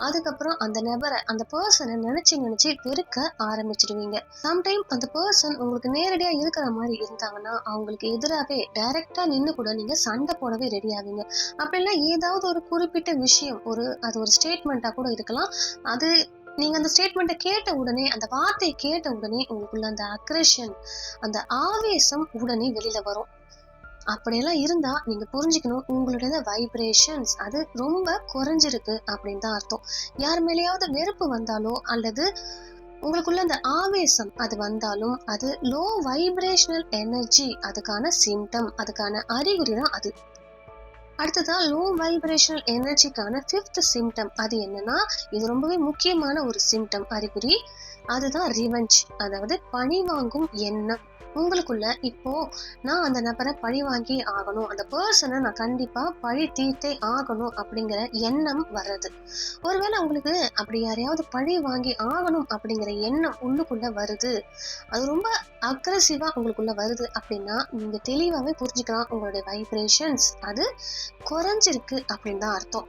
அதுக்கப்புறம் அந்த நபரை, அந்த பர்சனை நினைச்சு நினைச்சு வெறுக்க ஆரம்பிச்சிடுவீங்க. சம்டைம் அந்த பர்சன் உங்களுக்கு நேரடியா இருக்கிற மாதிரி இருந்தாங்கன்னா, அவங்களுக்கு எதிராகவே டைரக்டா நின்று கூட நீங்க சண்டை போடவே ரெடி ஆவீங்க. அப்படிலாம் ஏதாவது ஒரு குறிப்பிட்ட விஷயம், அது ஒரு ஸ்டேட்மெண்ட்டா கூட இருக்கலாம். அது நீங்க அந்த ஸ்டேட்மெண்ட்டை கேட்ட உடனே, அந்த வார்த்தையை கேட்ட உடனே உங்களுக்குள்ள அந்த அக்ரெஷன், அந்த ஆவேசம் உடனே வெளியில வரும். அப்படியெல்லாம் இருந்தா நீங்க புரிஞ்சுக்கணும், உங்களுடைய வைப்ரேஷன்ஸ் அது ரொம்ப குறைஞ்சிருக்கு அப்படின்னு தான் அர்த்தம். யார் மேலேயாவது வெறுப்பு வந்தாலோ அல்லது உங்களுக்குள்ள அந்த ஆவேசம் அது வந்தாலும், அது லோ வைப்ரேஷனல் எனர்ஜி, அதுக்கான சிம்டம், அதுக்கான அறிகுறி தான் அது. அடுத்ததா லோ வைப்ரேஷனல் எனர்ஜிக்கான ஃபிஃப்த் சிம்டம் அது என்னன்னா, இது ரொம்பவே முக்கியமான ஒரு சிம்டம், அறிகுறி. அதுதான் ரிவெஞ்ச், அதாவது பழி வாங்கும் எண்ணம். உங்களுக்குள்ள இப்போ நான் அந்த நபரை பழி வாங்கி ஆகணும், அந்த பர்சனை நான் கண்டிப்பா பழி தீர்த்தே ஆகணும் அப்படிங்கிற எண்ணம் வர்றது. ஒருவேளை உங்களுக்கு அப்படி யாரையாவது பழி வாங்கி ஆகணும் அப்படிங்கிற எண்ணம் உள்ளுக்குள்ள வருது, அது ரொம்ப அக்ரெசிவா உங்களுக்குள்ள வருது அப்படின்னா, நீங்க தெளிவாவே புரிஞ்சுக்கலாம், உங்களுடைய வைப்ரேஷன்ஸ் அது குறைஞ்சிருக்கு அப்படின்னு தான் அர்த்தம்.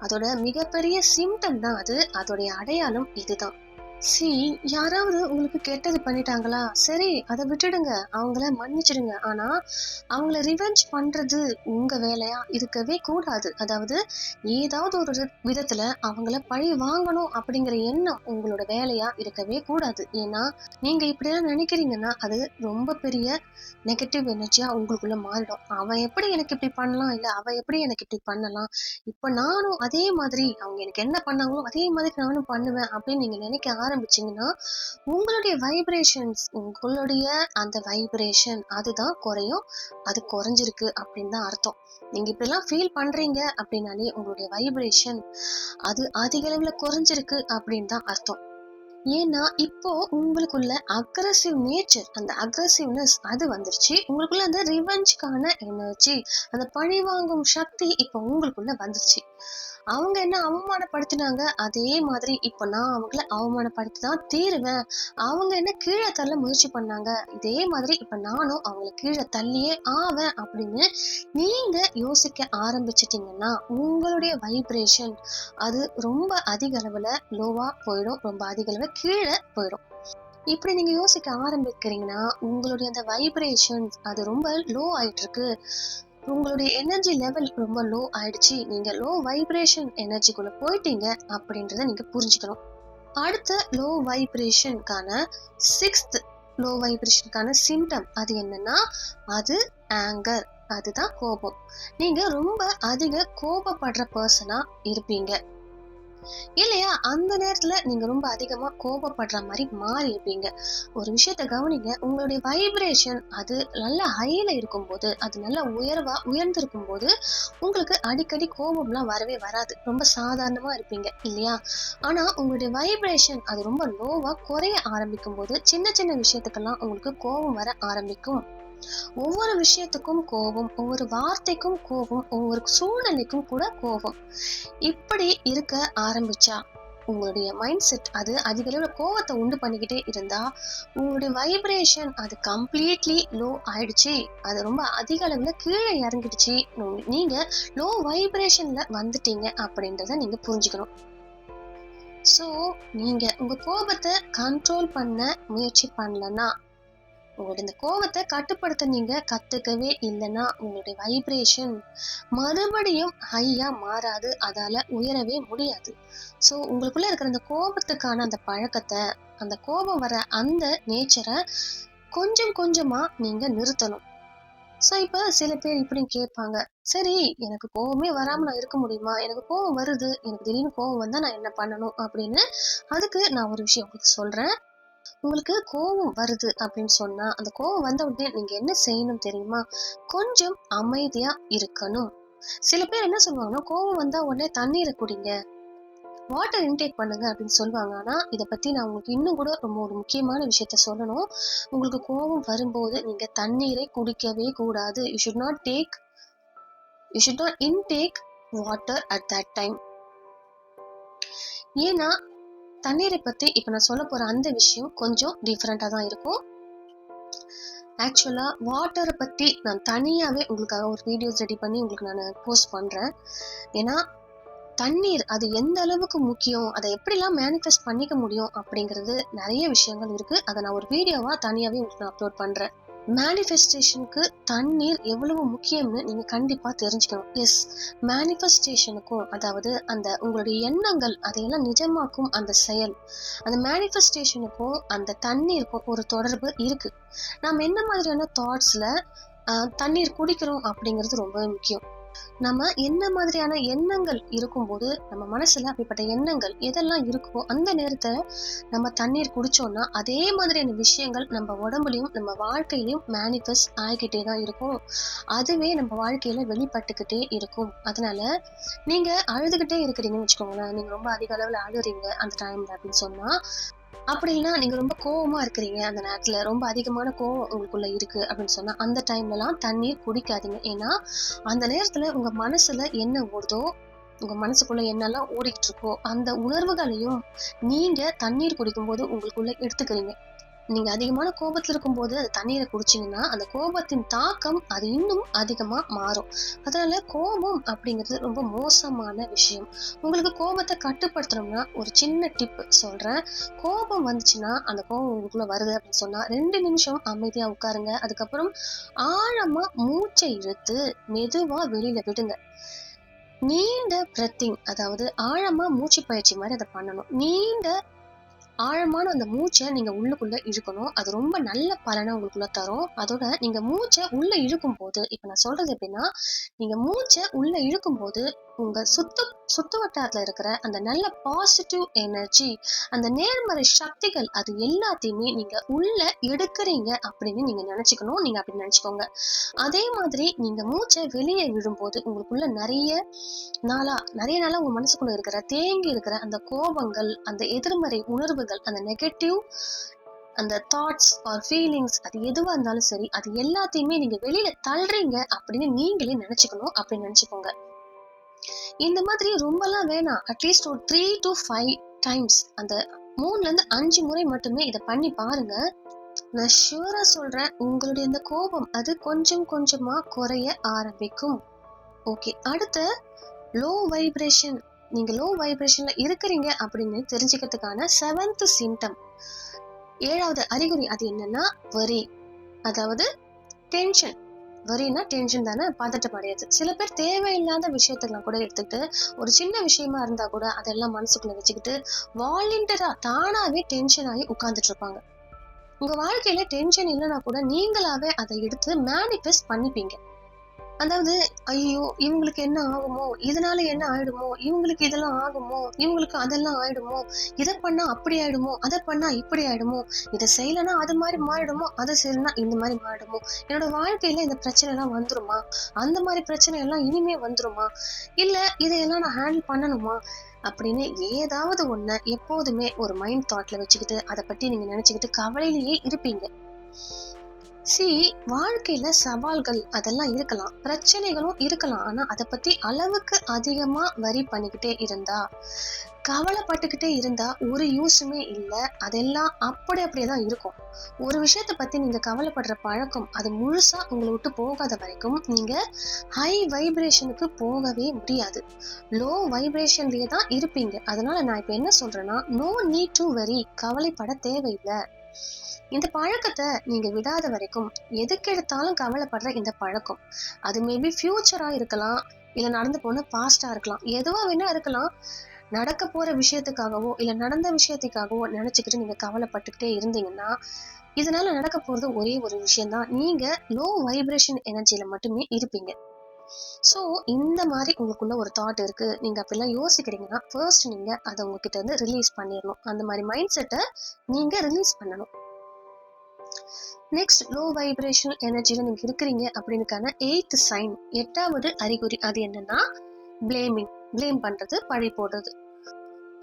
அதோட மிகப்பெரிய சிம்டம் தான் அது, அதோடைய அடையாளம் இதுதான். சி, யாராவது உங்களுக்கு கெட்டது பண்ணிட்டாங்களா, சரி அதை விட்டுடுங்க, அவங்கள மன்னிச்சிடுங்க. ஆனா அவங்கள ரிவெஞ்ச் பண்றது உங்க வேலையா இருக்கவே கூடாது. அதாவது ஏதாவது ஒரு விதத்துல அவங்கள பழி வாங்கணும் அப்படிங்கிற எண்ணம் உங்களோட வேலையா இருக்கவே கூடாது. ஏன்னா நீங்க இப்படியெல்லாம் நினைக்கிறீங்கன்னா, அது ரொம்ப பெரிய நெகட்டிவ் எனர்ஜியா உங்களுக்குள்ள மாறிடும். அவன் எப்படி எனக்கு இப்படி பண்ணலாம், இல்ல அவ எப்படி எனக்கு இப்படி பண்ணலாம், இப்ப நானும் அதே மாதிரி அவங்க எனக்கு என்ன பண்ணாங்களோ அதே மாதிரி நானும் பண்ணுவேன் அப்படின்னு நீங்க நினைக்க ஆரம்பிச்சீங்கன்னா, உங்களுடைய வைப்ரேஷன்ஸ், உங்களுடைய அந்த வைப்ரேஷன் அதுதான் குறையும். அது குறைஞ்சிருக்கு அப்படின்னு தான் அர்த்தம். நீங்க இப்படிலாம் ஃபீல் பண்றீங்க அப்படின்னாலே உங்களுடைய வைப்ரேஷன் அது அதிக அளவுல குறைஞ்சிருக்கு அப்படின்னு தான் அர்த்தம். ஏன்னா இப்போ உங்களுக்குள்ள அக்ரெசிவ் நேச்சர், அந்த அக்ரெசிவ்னஸ் அது வந்துருச்சு. உங்களுக்குள்ள அந்த ரிவெஞ்ச்கான எனர்ஜி, அந்த பழி வாங்கும் சக்தி இப்போ உங்களுக்குள்ள வந்துருச்சு. அவங்க என்ன அவமானப்படுத்தினாங்க, அதே மாதிரி இப்ப நான் அவங்கள அவமானப்படுத்தி தான் தீருவேன். அவங்க என்ன கீழே தள்ள முயற்சி பண்ணாங்க, இதே மாதிரி இப்ப நானும் அவங்கள கீழே தள்ளியே ஆவேன் அப்படின்னு நீங்க யோசிக்க ஆரம்பிச்சிட்டீங்கன்னா, உங்களுடைய வைப்ரேஷன் அது ரொம்ப அதிக அளவுல லோவா போயிடும், ரொம்ப அதிக அளவுல கீழே போயிடும். இப்படி நீங்க யோசிக்க ஆரம்பிக்கிறீங்கன்னா, உங்களுடைய அந்த வைப்ரேஷன்ஸ் அது ரொம்ப லோ ஆயிட்டு இருக்கு, உங்களுடைய எனர்ஜி லெவல் ரொம்ப லோ ஆயிடுச்சு, நீங்க லோ வைப்ரேஷன் எனர்ஜிக்குள்ள போயிட்டீங்க அப்படின்றத நீங்க புரிஞ்சுக்கணும். அடுத்த லோ வைப்ரேஷனுக்கான சிக்ஸ்த் லோ வைப்ரேஷனுக்கான சிம்டம் அது என்னன்னா, அது ஆங்கர், அதுதான் கோபம். நீங்க ரொம்ப அதிக கோபப்படுற பர்சனா இருப்பீங்க இல்லையா? அந்த நேரத்துல நீங்க ரொம்ப அதிகமா கோபப்படுற மாதிரி மாறி இருப்பீங்க. ஒரு விஷயத்த கவனிங்க, உங்களுடைய வைப்ரேஷன் அது நல்ல ஹைல இருக்கும்போது, அது நல்ல உயர்ந்திருக்கும் போது உங்களுக்கு அடிக்கடி கோபம்லாம் வரவே வராது, ரொம்ப சாதாரணமா இருப்பீங்க இல்லையா? ஆனா உங்களுடைய வைப்ரேஷன் அது ரொம்ப லோவா குறைய ஆரம்பிக்கும் போது சின்ன சின்ன விஷயத்துக்கெல்லாம் உங்களுக்கு கோபம் வர ஆரம்பிக்கும். ஒவ்வொரு விஷயத்துக்கும் கோபம், ஒவ்வொரு வார்த்தைக்கும் கோபம், ஒவ்வொரு சூழ்நிலைக்கும் கூட கோபம். இப்படி இருக்க ஆரம்பிச்சா உங்களுடைய மைண்ட் செட் அது அதிக அளவுல கோவத்தை உண்டு பண்ணிக்கிட்டே இருந்தா உங்களுடைய வைப்ரேஷன் அது கம்ப்ளீட்லி லோ ஆயிடுச்சு. அது ரொம்ப அதிக அளவுல கீழே இறங்கிடுச்சு. நீங்க லோ வைப்ரேஷன்ல வந்துட்டீங்க அப்படின்றத நீங்க புரிஞ்சுக்கணும். ஸோ நீங்க உங்க கோபத்தை கண்ட்ரோல் பண்ண முயற்சி பண்ணலன்னா, உங்களுடைய இந்த கோவத்தை கட்டுப்படுத்த நீங்க கத்துக்கவே இல்லைன்னா உங்களுடைய வைப்ரேஷன் மறுபடியும் ஹையா மாறாது, அதால உயரவே முடியாது. ஸோ உங்களுக்குள்ள இருக்கிற அந்த கோபத்துக்கான அந்த பழக்கத்தை, அந்த கோபம் வர அந்த நேச்சரை கொஞ்சம் கொஞ்சமா நீங்க நிறுத்தணும். ஸோ இப்ப சில பேர் இப்படி கேட்பாங்க, சரி எனக்கு கோவமே வராம நான் இருக்க முடியுமா, எனக்கு கோவம் வருது, எனக்கு திடீர்னு கோவம் வந்தா நான் என்ன பண்ணணும் அப்படின்னு. அதுக்கு நான் ஒரு விஷயம் உங்களுக்கு சொல்றேன். உங்களுக்கு கோவம் வருது அப்படின்னு சொன்னா, அந்த கோவம் வந்த உடனே நீங்க என்ன செய்யணும் தெரியுமா? கொஞ்சம் அமைதியா இருக்கணும். சில பேர் என்ன சொல்லுவாங்கன்னா, கோவம் வந்தா உடனே தண்ணீரை குடிங்க, வாட்டர் இன்டேக் பண்ணுங்க அப்படின்னு சொல்லுவாங்க. ஆனா இதை பத்தி நான் உங்களுக்கு இன்னும் கூட ரொம்ப ஒரு முக்கியமான விஷயத்த சொல்லணும். உங்களுக்கு கோவம் வரும்போது நீங்க தண்ணீரை குடிக்கவே கூடாது. You should not intake water at that time. ஏன்னா தண்ணீரை பத்தி இப்ப நான் சொல்ல போற அந்த விஷயம் கொஞ்சம் டிஃப்ரெண்டா தான் இருக்கும். ஆக்சுவலா வாட்டரை பத்தி நான் தனியாவே உங்களுக்காக ஒரு வீடியோஸ் ரெடி பண்ணி உங்களுக்கு நான் போஸ்ட் பண்றேன். ஏன்னா தண்ணீர் அது எந்த அளவுக்கு முக்கியம், அதை எப்படிலாம் மேனிஃபெஸ்ட் பண்ணிக்க முடியும் அப்படிங்கிறது நிறைய விஷயங்கள் இருக்கு. அதை நான் ஒரு வீடியோவா தனியாவே உங்களுக்கு நான் அப்லோட் பண்றேன். மேனிஃபெஸ்டேஷனுக்கு தண்ணீர் எவ்வளவு முக்கியம்னு நீங்க கண்டிப்பா தெரிஞ்சுக்கணும். எஸ், மேனிஃபெஸ்டேஷனுக்கும் அதாவது அந்த உங்களுடைய எண்ணங்கள் அதையெல்லாம் நிஜமாக்கும் அந்த செயல், அந்த மேனிஃபெஸ்டேஷனுக்கும் அந்த தண்ணீருக்கும் ஒரு தொடர்பு இருக்கு. நாம என்ன மாதிரியான தாட்ஸ்ல தண்ணீர் குடிக்கிறோம் அப்படிங்கிறது ரொம்ப முக்கியம். நம்ம என்ன மாதிரியான எண்ணங்கள் இருக்கும்போது நம்ம மனசுல அப்படிப்பட்ட எண்ணங்கள் எதெல்லாம் இருக்கோ அந்த நேரத்துல நம்ம தண்ணீர் குடிச்சோம்னா அதே மாதிரியான விஷயங்கள் நம்ம உடம்புலயும் நம்ம வாழ்க்கையிலயும் மேனிஃபெஸ்ட் ஆகிக்கிட்டே தான் இருக்கும். அதுவே நம்ம வாழ்க்கையில வெளிப்பட்டுக்கிட்டே இருக்கும். அதனால நீங்க அழுதுகிட்டே இருக்கிறீங்கன்னு வச்சுக்கோங்களேன், நீங்க ரொம்ப அதிக அளவுல அழுறீங்க அந்த டைம்ல அப்படின்னு சொன்னா, அப்படி இல்லைன்னா நீங்க ரொம்ப கோவமா இருக்கிறீங்க, அந்த நேரத்துல ரொம்ப அதிகமான கோவம் உங்களுக்குள்ள இருக்கு அப்படின்னு சொன்னா அந்த டைம்லலாம் தண்ணீர் குடிக்காதீங்க. ஏன்னா அந்த நேரத்துல உங்க மனசுல என்ன ஓடுதோ, உங்க மனசுக்குள்ள என்னெல்லாம் ஓடிட்டு இருக்கோ அந்த உணர்வுகளையும் நீங்க தண்ணீர் குடிக்கும்போது உங்களுக்குள்ள எடுத்துக்கிறீங்க. நீங்க அதிகமான கோபத்துல இருக்கும்போது அது தண்ணீரை குடிச்சீங்கன்னா அந்த கோபத்தின் தாக்கம் அது இன்னும் அதிகமா மாறும். அதனால கோபம் அப்படிங்கிறது ரொம்ப மோசமான விஷயம். உங்களுக்கு கோபத்தை கட்டுப்படுத்தணும்னா ஒரு சின்ன டிப் சொல்றேன். கோபம் வந்துச்சுன்னா அந்த கோபம் உங்களுக்குள்ள வருது அப்படின்னு சொன்னா 2 நிமிஷம் அமைதியா உட்காருங்க. அதுக்கப்புறம் ஆழமா மூச்சை இழுத்து மெதுவா வெளியில விடுங்க. நீண்ட பிரத்திங், அதாவது ஆழமா மூச்சு பயிற்சி மாதிரி அதை பண்ணணும். நீண்ட ஆழமான அந்த மூச்சை நீங்க உள்ளுக்குள்ள இழுக்கணும். அது ரொம்ப நல்ல பலனை உங்களுக்குள்ள தரும். அதோட நீங்க மூச்சை உள்ள இழுக்கும் போது, இப்ப நான் சொல்றது எப்படின்னா, நீங்க மூச்சை உள்ள இழுக்கும் போது உங்க சுத்து வட்டாரத்துல இருக்கிற அந்த நல்ல பாசிட்டிவ் எனர்ஜி, அந்த நேர்மறை சக்திகள் அது எல்லாத்தையுமே நீங்க உள்ள எடுக்கிறீங்க அப்படின்னு நீங்க நினைச்சுக்கணும். நீங்க அப்படி நினைச்சுக்கோங்க. அதே மாதிரி நீங்க மூச்சை வெளியே விடும்போது உங்களுக்குள்ள நிறைய நாளா உங்க மனசுக்குள்ள இருக்கிற தேங்கி இருக்கிற அந்த கோபங்கள், அந்த எதிர்மறை உணர்வுகள், அந்த நெகட்டிவ் அந்த தாட்ஸ் ஆர் ஃபீலிங்ஸ் அது எதுவா இருந்தாலும் சரி, அது எல்லாத்தையுமே நீங்க வெளியில தள்ளுறீங்க அப்படின்னு நீங்களே நினைச்சுக்கணும். அப்படின்னு நினைச்சுக்கோங்க. இந்த மாதிரி ரொம்பலாம் வேணாம். அட்லீஸ்ட் ஒரு 3 to 5 டைம்ஸ், அந்த 3 to 5 முறை மட்டுமே இதை பண்ணி பாருங்க. நான் ஷூரா சொல்றேன், உங்களுடைய இந்த கோபம் அது கொஞ்சம் கொஞ்சமா குறைய ஆரம்பிக்கும். ஓகே, அடுத்த லோ வைப்ரேஷன், நீங்க லோ வைப்ரேஷன்ல இருக்கிறீங்க அப்படின்னு தெரிஞ்சுக்கிறதுக்கான 7th சிம்டம், 7வது அறிகுறி அது என்னன்னா வரி, அதாவது டென்ஷன். வரினா டென்ஷன் தானே, பதட்டம் அடையாது. சில பேர் தேவையில்லாத விஷயத்தெல்லாம் கூட எடுத்துக்கிட்டு ஒரு சின்ன விஷயமா இருந்தா கூட அதெல்லாம் மனசுக்குள்ள வச்சுக்கிட்டு வாலண்டியரா தானாவே டென்ஷன் ஆகி உட்கார்ந்துட்டு இருப்பாங்க. உங்க வாழ்க்கையில டென்ஷன் இல்லைன்னா கூட நீங்களாவே அதை எடுத்து மேனிஃபெஸ்ட் பண்ணிப்பீங்க. அதாவது ஐயோ இவங்களுக்கு என்ன ஆகுமோ, இதனால என்ன ஆயிடுமோ, இவங்களுக்கு இதெல்லாம் ஆகுமோ, இவங்களுக்கு அதெல்லாம் ஆயிடுமோ, இதை பண்ணா அப்படி ஆயிடுமோ, அதை பண்ணா இப்படி ஆயிடுமோ, இதை செய்யலன்னா அது மாதிரி மாறிடுமோ, அதை செய்யலன்னா இந்த மாதிரி மாறிடுமோ, என்னோட வாழ்க்கையில இந்த பிரச்சனை எல்லாம் வந்துருமா, அந்த மாதிரி பிரச்சனை எல்லாம் இனிமே வந்துருமா, இல்ல இதையெல்லாம் நான் ஹேண்டில் பண்ணணுமா அப்படின்னு ஏதாவது ஒண்ணு எப்போதுமே ஒரு மைண்ட் தாட்ல வச்சுக்கிட்டு அதை பத்தி நீங்க நினைச்சுக்கிட்டு கவலையிலேயே இருப்பீங்க. சி வாழ்க்கையில சவால்கள் அதெல்லாம் இருக்கலாம், பிரச்சனைகளும் இருக்கலாம். ஆனா அதை பத்தி அளவுக்கு அதிகமா வரி பண்ணிக்கிட்டே இருந்தா, கவலைப்பட்டுக்கிட்டே இருந்தா ஒரு யூஸுமே இல்ல. அதெல்லாம் அப்படியேதான் இருக்கும். ஒரு விஷயத்த பத்தி நீங்க கவலைப்படுற பழக்கம் அது முழுசா உங்களை விட்டு போகாத வரைக்கும் நீங்க ஹை வைப்ரேஷனுக்கு போகவே முடியாது. லோ வைப்ரேஷன்லயே தான் இருப்பீங்க. அதனால நான் இப்ப என்ன சொல்றேன்னா, நோ நீட் டு வெரி, கவலைப்பட தேவையில்லை. இந்த பழக்கத்தை நீங்க விடாத வரைக்கும் எதுக்கு எடுத்தாலும் கவலைப்படுற இந்த பழக்கம், அது மேபி ஃபியூச்சரா இருக்கலாம், இல்ல நடந்து போன பாஸ்டா இருக்கலாம், எதுவா வேணா இருக்கலாம். நடக்க போற விஷயத்துக்காகவோ இல்ல நடந்த விஷயத்துக்காகவோ நினைச்சுக்கிட்டு நீங்க கவலைப்பட்டுக்கிட்டே இருந்தீங்கன்னா, இதனால நடக்க போறது ஒரே ஒரு விஷயம்தான், நீங்க லோ வைப்ரேஷன் எனர்ஜில மட்டுமே இருப்பீங்க. சோ இந்த மாதிரி உங்களுக்குள்ள ஒரு தாட் இருக்கு, நீங்க அப்படிலாம் யோசிக்கிறீங்கன்னா ஃபர்ஸ்ட் நீங்க அதை உங்ககிட்ட இருந்து ரிலீஸ் பண்ணிடணும். அந்த மாதிரி மைண்ட் செட்டை நீங்க ரிலீஸ் பண்ணணும். நெக்ஸ்ட், லோ வைப்ரேஷனல் எனர்ஜில நீங்க இருக்கிறீங்க அப்படின்னுக்கான 8th சைன், 8வது அறிகுறி அது என்னன்னா, பிளேமிங். பிளேம் பண்றது, பழி போடுறது.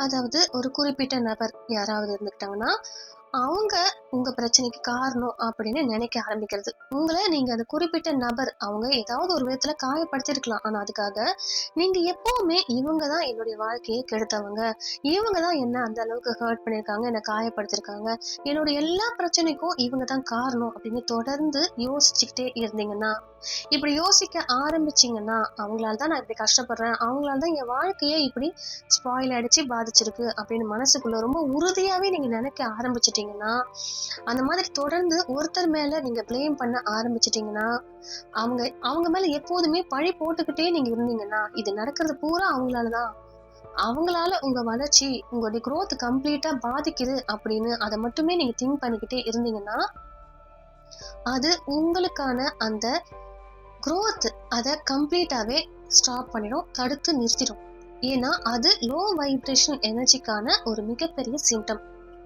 அதாவது ஒரு குறிப்பிட்ட நபர் யாராவது இருந்துக்கிட்டாங்கன்னா அவங்க உங்க பிரச்சனைக்கு காரணம் அப்படின்னு நினைக்க ஆரம்பிக்கிறது. உங்களை நீங்க அந்த குறிப்பிட்ட நபர் அவங்க ஏதாவது ஒரு விதத்துல காயப்படுத்திருக்கலாம். ஆனா அதுக்காக நீங்க எப்பவுமே இவங்கதான் என்னுடைய வாழ்க்கையை கெடுத்தவங்க, இவங்கதான் என்ன அந்த அளவுக்கு ஹர்ட் பண்ணிருக்காங்க, என்ன காயப்படுத்திருக்காங்க, என்னுடைய எல்லா பிரச்சனைக்கும் இவங்கதான் காரணம் அப்படின்னு தொடர்ந்து யோசிச்சுக்கிட்டே இருந்தீங்கன்னா, இப்படி யோசிக்க ஆரம்பிச்சீங்கன்னா, அவங்களால தான் நான் இப்படி கஷ்டப்படுறேன், அவங்களால தான் என் வாழ்க்கையே இப்படி ஸ்பாயில் அடிச்சு பாதிச்சிருக்கு அப்படின்னு மனசுக்குள்ள ரொம்ப உறுதியாவே நீங்க நினைக்க ஆரம்பிச்சிட்டீங்கன்னா, அந்த மாதிரி தொடர்ந்து ஒருத்தர் மேல நீங்க பிளேம் பண்ண ஆரம்பிச்சிட்டீங்கன்னா, அவங்க அவங்க மேல எப்போதுமே பழி போட்டுக்கிட்டே நீங்க இருந்தீங்கன்னா, இது நடக்கிறது பூரா அவங்களாலதான், அவங்களால உங்க வளர்ச்சி, உங்களுடைய growth கம்ப்ளீட்டா பாதிக்குது அப்படின்னு அதை மட்டுமே நீங்க திங்க் பண்ணிக்கிட்டே இருந்தீங்கன்னா, அது உங்களுக்கான அந்த growth அதை கம்ப்ளீட்டாவே ஸ்டாப் பண்ணிடும், தடுத்து நிறுத்திடும். ஏன்னா அது லோ வைப்ரேஷன் எனர்ஜிக்கான ஒரு மிகப்பெரிய சிம்டம்.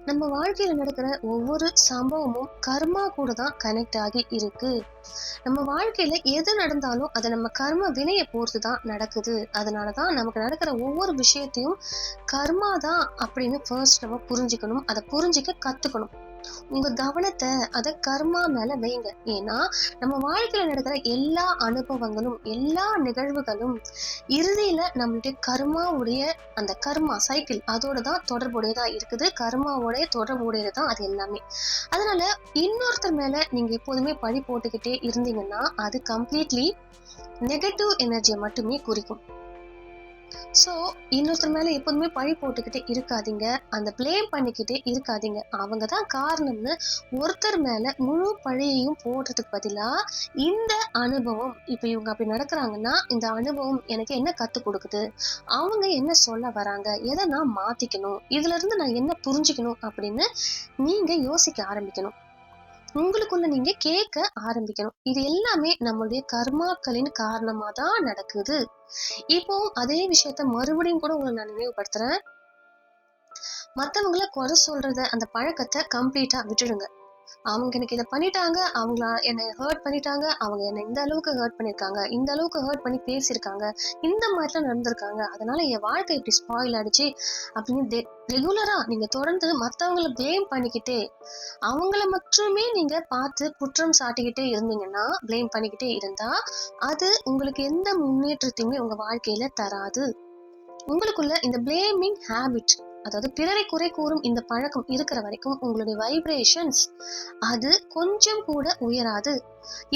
நம்ம வாழ்க்கையில நடக்கிற ஒவ்வொரு சம்பவமும் கர்மா கூட தான் கனெக்ட் ஆகி இருக்கு. நம்ம வாழ்க்கையில எது நடந்தாலும் அது நம்ம கர்ம வினையை பொறுத்து தான் நடக்குது. அதனாலதான் நமக்கு நடக்கிற ஒவ்வொரு விஷயத்தையும் கர்மா தான் அப்படின்னு ஃபர்ஸ்ட் நம்ம புரிஞ்சுக்கணும், அதை புரிஞ்சுக்க கத்துக்கணும். உங்க கவனத்தை அத கர்மா மேல வைங்க. ஏன்னா நம்ம வாழ்க்கையில நடக்கிற எல்லா அனுபவங்களும், எல்லா நிகழ்வுகளும் இறுதியில நம்மளுடைய கர்மாவுடைய அந்த கர்மா சைக்கிள் அதோட தான் தொடர்புடையதா இருக்குது. கர்மாவோட தொடர்புடையதுதான் அது எல்லாமே. அதனால இன்னொருத்தர் மேல நீங்க எப்போதுமே பழி போட்டுக்கிட்டே இருந்தீங்கன்னா, அது கம்ப்ளீட்லி நெகட்டிவ் எனர்ஜியை மட்டுமே குறிக்கும். சோ இன்னொருத்தர் மேல எப்போதுமே பழி போட்டுக்கிட்டே இருக்காதீங்க, அந்த பிளேம் பண்ணிக்கிட்டே இருக்காதீங்க. அவங்கதான் காரணம்னு ஒருத்தர் மேல முழு பழியையும் போடுறதுக்கு பதிலா, இந்த அனுபவம் இப்ப இவங்க அப்படி நடக்கிறாங்கன்னா, இந்த அனுபவம் எனக்கு என்ன கத்து கொடுக்குது, அவங்க என்ன சொல்ல வராங்க, எதை நான் மாத்திக்கணும், இதுல இருந்து நான் என்ன புரிஞ்சுக்கணும் அப்படின்னு நீங்க யோசிக்க ஆரம்பிக்கணும். உங்களுக்குள்ள நீங்க கேட்க ஆரம்பிக்கணும். இது எல்லாமே நம்மளுடைய கர்மாக்களின் காரணமா தான் நடக்குது. இப்போ அதே விஷயத்த மறுபடியும் கூட உங்களுக்கு நான் நினைவுபடுத்துறேன். மத்தவங்கள குறை சொல்றத அந்த பழக்கத்தை கம்ப்ளீட்டா விட்டுடுங்க. அவங்க எனக்கு இதை பண்ணிட்டாங்க, அவங்க என்னை ஹர்ட் பண்ணிட்டாங்க, அவங்க என்னை இந்த அளவுக்கு ஹர்ட் பண்ணிருக்காங்க, இந்த அளவுக்கு ஹர்ட் பண்ணி பேசியிருக்காங்க, இந்த மாதிரிலாம் நடந்திருக்காங்க, அதனால என் வாழ்க்கை இப்படி ஸ்பாயில் ஆயிடுச்சு அப்படின்னு ரெகுலரா நீங்க தொடர்ந்து மத்தவங்களை பிளேம் பண்ணிக்கிட்டே, அவங்கள மட்டுமே நீங்க பார்த்து குற்றம் சாட்டிக்கிட்டே இருந்தீங்கன்னா, பிளேம் பண்ணிக்கிட்டே இருந்தா, அது உங்களுக்கு எந்த முன்னேற்றத்தையுமே உங்க வாழ்க்கையில தராது. உங்களுக்குள்ள இந்த பிளேமிங் ஹேபிட், அதாவது பிறரை குறை கூறும் இந்த பழக்கம் இருக்கிற வரைக்கும் உங்களுடைய வைப்ரேஷன்ஸ் அது கொஞ்சம் கூட உயராது.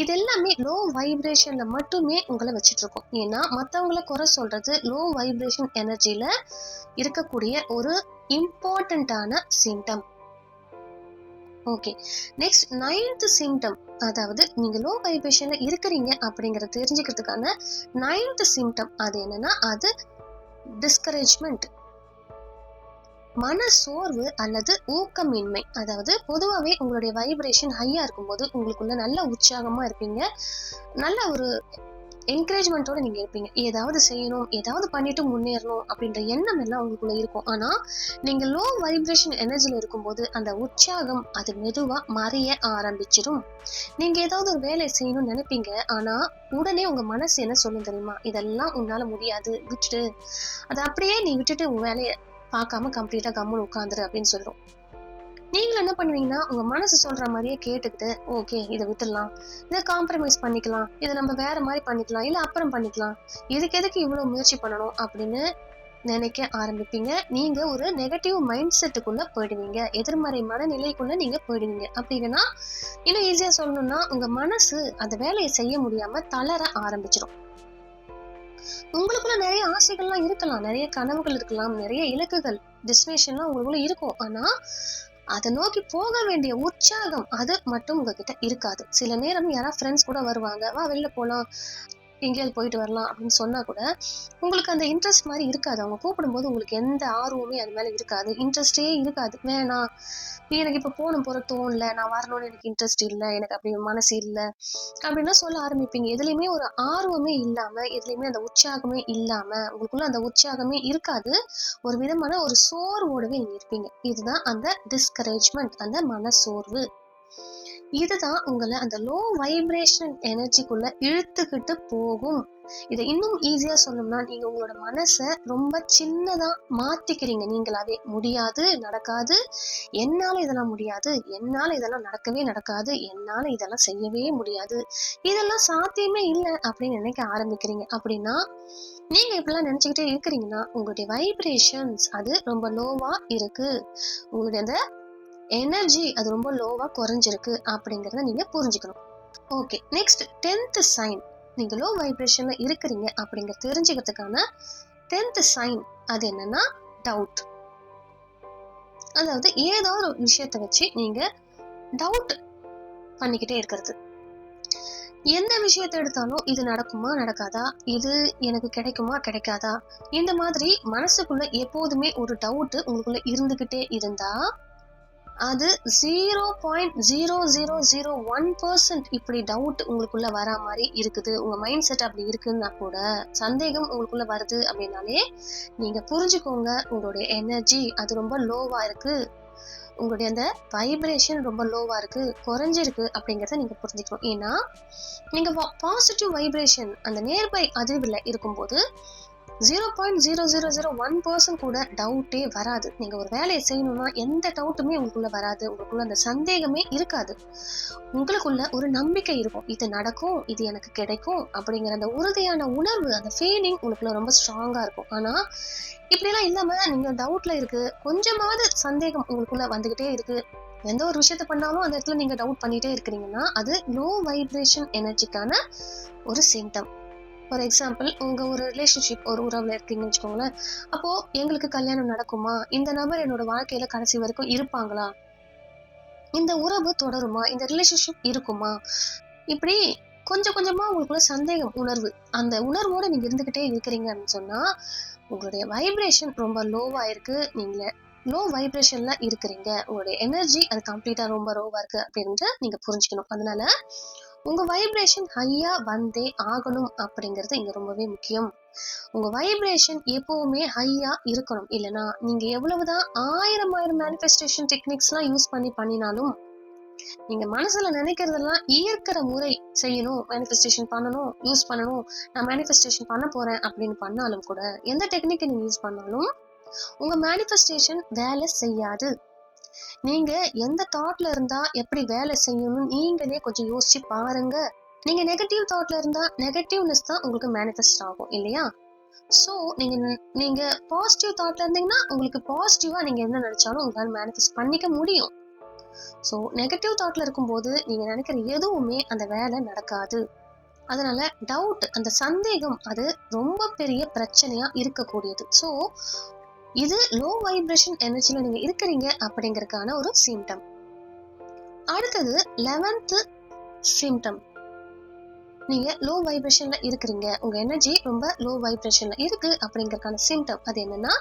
இது எல்லாமே லோ வைப்ரேஷன்ல மட்டுமே உங்களை வச்சிட்டு இருக்கும். ஏன்னா மத்தவங்களை குறை சொல்றது லோ வைப்ரேஷன் எனர்ஜில இருக்கக்கூடிய ஒரு இம்பார்ட்டன்டான symptom. Okay, next 9th symptom, அதாவது நீங்க லோ வைப்ரேஷன்ல இருக்கிறீங்க அப்படிங்கறத தெரிஞ்சுக்கிறதுக்கான 9th சிம்டம் அது என்னன்னா, அது டிஸ்கரேஜ்மெண்ட், மன சோர்வு அல்லது ஊக்கமின்மை. அதாவது பொதுவாவே உங்களுடைய வைப்ரேஷன் ஹையா இருக்கும்போது உங்களுக்குள்ள நல்ல உற்சாகமா இருப்பீங்க, நல்ல ஒரு என்கரேஜ்மெண்டோட நீங்க இருப்பீங்க. ஏதாவது செய்யணும், ஏதாவது பண்ணிட்டு முன்னேறணும் அப்படின்ற எண்ணம் எல்லாம் உங்களுக்குள்ள இருக்கும். ஆனா நீங்க லோ வைப்ரேஷன் எனர்ஜில இருக்கும்போது அந்த உற்சாகம் அது மெதுவா மறைய ஆரம்பிச்சிடும். நீங்க ஏதாவது ஒரு வேலையை செய்யணும்னு நினைப்பீங்க, ஆனா உடனே உங்க மனசு என்ன சொல்லும் தெரியுமா, இதெல்லாம் உன்னால முடியாது, விட்டுட்டு அதை அப்படியே நீ விட்டுட்டு உன் வேலையை பார்க்காம கம்ப்ளீட்டா கம்முன்னு உட்காந்துரு அப்படின்னு சொல்றோம். நீங்களும் என்ன பண்ணுவீங்கன்னா உங்க மனசு சொல்ற மாதிரியே கேட்டுக்கிட்டு ஓகே இதை விட்டுடலாம், இதை காம்ப்ரமைஸ் பண்ணிக்கலாம், இதை நம்ம வேற மாதிரி பண்ணிக்கலாம், இல்ல அப்புறம் பண்ணிக்கலாம், இதுக்கு எதுக்கு இவ்வளவு முயற்சி பண்ணணும் அப்படின்னு நினைக்க ஆரம்பிப்பீங்க. நீங்க ஒரு நெகட்டிவ் மைண்ட் செட்டுக்குள்ள போயிடுவீங்க, எதிர்மறை மனநிலைக்குள்ள நீங்க போயிடுவீங்க. அப்படின்னா இன்னும் ஈஸியா சொல்லணும்னா உங்க மனசு அந்த வேலையை செய்ய முடியாம தளர ஆரம்பிச்சிடும். உங்களுக்குள்ள நிறைய ஆசைகள்லாம் இருக்கலாம், நிறைய கனவுகள் இருக்கலாம், நிறைய இலக்குகள் டெஸ்டினேஷன்லாம் உங்களுக்குள்ள இருக்கும். ஆனா அதை நோக்கி போக வேண்டிய உற்சாகம் அது மட்டும் உங்ககிட்ட இருக்காது. சில நேரம் யாராவது ஃப்ரெண்ட்ஸ் கூட வருவாங்க, வா வெளில போலாம், எங்கேயாவது போயிட்டு வரலாம் அப்படின்னு சொன்னா கூட உங்களுக்கு அந்த இன்ட்ரெஸ்ட் மாதிரி இருக்காது. அவங்க கூப்பிடும்போது உங்களுக்கு எந்த ஆர்வமே அது மேல இருக்காது, இன்ட்ரெஸ்டே இருக்காது. வேணாம், எனக்கு இப்ப போகணும் போற தோணல, நான் வரணும்னு எனக்கு இன்ட்ரெஸ்ட் இல்லை, எனக்கு அப்படி மனசு இல்லை அப்படின்னா சொல்ல ஆரம்பிப்பீங்க. எதுலையுமே ஒரு ஆர்வமே இல்லாம, எதுலையுமே அந்த உற்சாகமே இல்லாம, உங்களுக்குள்ள அந்த உற்சாகமே இருக்காது. ஒரு விதமான ஒரு சோர்வோடவே நீங்க இருப்பீங்க. இதுதான் அந்த டிஸ்கரேஜ்மெண்ட், அந்த மனசோர்வு. இதுதான் உங்களை அந்த லோ வைப்ரேஷன் எனர்ஜிக்குள்ள இழுத்துக்கிட்டு போகும். இதை இன்னும் ஈஸியா சொல்லணும்னா நீங்க உங்களோட மனசை ரொம்ப சின்னதா மாத்திக்கிறீங்க. நீங்களாவே முடியாது, நடக்காது, என்னால இதெல்லாம் முடியாது, என்னால இதெல்லாம் நடக்கவே நடக்காது, என்னால இதெல்லாம் செய்யவே முடியாது, இதெல்லாம் சாத்தியமே இல்லை அப்படின்னு நினைக்க ஆரம்பிக்கிறீங்க. அப்படின்னா நீங்க இப்படிலாம் நினைச்சுக்கிட்டே இருக்கிறீங்கன்னா உங்களுடைய வைப்ரேஷன்ஸ் அது ரொம்ப லோவா இருக்கு, உங்களுடைய அந்த எனர்ஜி அது ரொம்ப லோவா குறைஞ்சிருக்கு அப்படிங்கறத நீங்க புரிஞ்சுக்கணும். Okay, next 10th sign. நீங்க லோ வைப்ரேஷன்ல இருக்கிறீங்க அப்படிங்கிற தெரிஞ்சுக்கிறதுக்கான 10th சைன் அது என்னன்னா டவுட். அதாவது ஏதாவது ஒரு விஷயத்த வச்சு நீங்க டவுட் பண்ணிக்கிட்டே இருக்கிறது. எந்த விஷயத்தை எடுத்தாலும் இது நடக்குமா நடக்காதா, இது எனக்கு கிடைக்குமா கிடைக்காதா, இந்த மாதிரி மனசுக்குள்ள எப்போதுமே ஒரு டவுட் உங்களுக்குள்ள இருந்துகிட்டே இருந்தா அது 0.0001% இப்படி டவுட் உங்களுக்குள்ள வரா மாதிரி இருக்குது, உங்க மைண்ட் செட் அப்படி இருக்குன்னா கூட, சந்தேகம் உங்களுக்குள்ள வருது அப்படின்னாலே நீங்க புரிஞ்சுக்கோங்க உங்களுடைய எனர்ஜி அது ரொம்ப லோவா இருக்கு, உங்களுடைய அந்த வைப்ரேஷன் ரொம்ப லோவா இருக்கு, குறைஞ்சிருக்கு அப்படிங்கறத நீங்க புரிஞ்சுக்கணும். ஏன்னா நீங்க பாசிட்டிவ் வைப்ரேஷன் அந்த நேர்மறை அதிர்வுல இருக்கும்போது 0.0001% கூட டவுட்டே வராது. நீங்க ஒரு வேலையை செய்யணும்னா எந்த டவுட்டுமே உங்களுக்குள்ள வராது, உங்களுக்குள்ள அந்த சந்தேகமே இருக்காது. உங்களுக்குள்ள ஒரு நம்பிக்கை இருக்கும், இது நடக்கும், இது எனக்கு கிடைக்கும் அப்படிங்கிற அந்த உறுதியான உணர்வு, அந்த ஃபீலிங் உங்களுக்குள்ள ரொம்ப ஸ்ட்ராங்கா இருக்கும். ஆனா இப்படியெல்லாம் இல்லாம நீங்க டவுட்ல இருக்கு, கொஞ்சமாவது சந்தேகம் உங்களுக்குள்ள வந்துகிட்டே இருக்கு, எந்த ஒரு விஷயத்த பண்ணாலும் அந்த இடத்துல நீங்க டவுட் பண்ணிட்டே இருக்கிறீங்கன்னா அது லோ வைப்ரேஷன் எனர்ஜிக்கான ஒரு சிம்டம். ஃபார் எக்ஸாம்பிள் உங்க ஒரு ரிலேஷன்ஷிப் ஒரு உறவுல இருக்கீங்கன்னு வச்சுக்கோங்களேன். அப்போ எங்களுக்கு கல்யாணம் நடக்குமா, இந்த நபர் என்னோட வாழ்க்கையில கடைசி வரைக்கும் இருப்பாங்களா, இந்த உறவு தொடருமா, இந்த ரிலேஷன்ஷிப் இருக்குமா, இப்படி கொஞ்சம் கொஞ்சமா உங்களுக்குள்ள சந்தேகம் உணர்வு, அந்த உணர்வோட நீங்க இருந்துகிட்டே இருக்கிறீங்க அப்படின்னு சொன்னா உங்களுடைய வைப்ரேஷன் ரொம்ப லோவா இருக்கு, நீங்க லோ வைப்ரேஷன்ல இருக்கிறீங்க, உங்களுடைய எனர்ஜி அது கம்ப்ளீட்டா ரொம்ப லோவா இருக்கு அப்படின்ட்டு நீங்க புரிஞ்சுக்கணும். அதனால உங்க வைப்ரேஷன் ஹையா வந்தே ஆகணும் அப்படிங்கிறது இங்க ரொம்பவே முக்கியம். உங்க வைப்ரேஷன் எப்பவுமே ஹையா இருக்கணும். இல்லைன்னா நீங்க எவ்வளவுதான் ஆயிரம் மேனிஃபெஸ்டேஷன் டெக்னிக்ஸ் எல்லாம் யூஸ் பண்ணினாலும், நீங்க மனசுல நினைக்கிறதெல்லாம் ஈர்க்கிற முறை செய்யணும், மேனிஃபெஸ்டேஷன் பண்ணணும், யூஸ் பண்ணணும், நான் மேனிஃபெஸ்டேஷன் பண்ண போறேன் அப்படின்னு பண்ணாலும் கூட, எந்த டெக்னிக் நீங்க யூஸ் பண்ணாலும் உங்க மேனிஃபெஸ்டேஷன் வேலை செய்யாது. நீங்க எந்த தாட்ல இருந்தா எப்படி வேலை செய்யணும்னு நீங்களே கொஞ்சம் யோசிச்சு பாருங்க. நீங்க நெகட்டிவ் தாட்ல இருந்தா நெகட்டிவ்னஸ் தான் உங்களுக்கு மேனிஃபெஸ்ட் ஆகும் இல்லையா? சோ நீங்க பாசிட்டிவ் தாட்ல இருந்தீங்கன்னா உங்களுக்கு பாசிட்டிவா நீங்க என்ன நினைச்சாலும் உங்களால மேனிஃபெஸ்ட் பண்ணிக்க முடியும். சோ நெகட்டிவ் தாட்ல இருக்கும்போது நீங்க நினைக்கிற எதுவுமே அந்த வேலை நடக்காது. அதனால டவுட், அந்த சந்தேகம் அது ரொம்ப பெரிய பிரச்சனையா இருக்கக்கூடியது. சோ இது லோ வைப்ரேஷன் எனர்ஜில நீங்க இருக்கிறீங்க அப்படிங்கறதுக்கான ஒரு சிம்டம். அடுத்தது 11th சிம்டம். நீங்க லோ வைப்ரேஷன்ல இருக்கிறீங்க, உங்க எனர்ஜி ரொம்ப லோ வைப்ரேஷன்ல இருக்கு அப்படிங்கறதுக்கான சிம்டம் அது என்னன்னா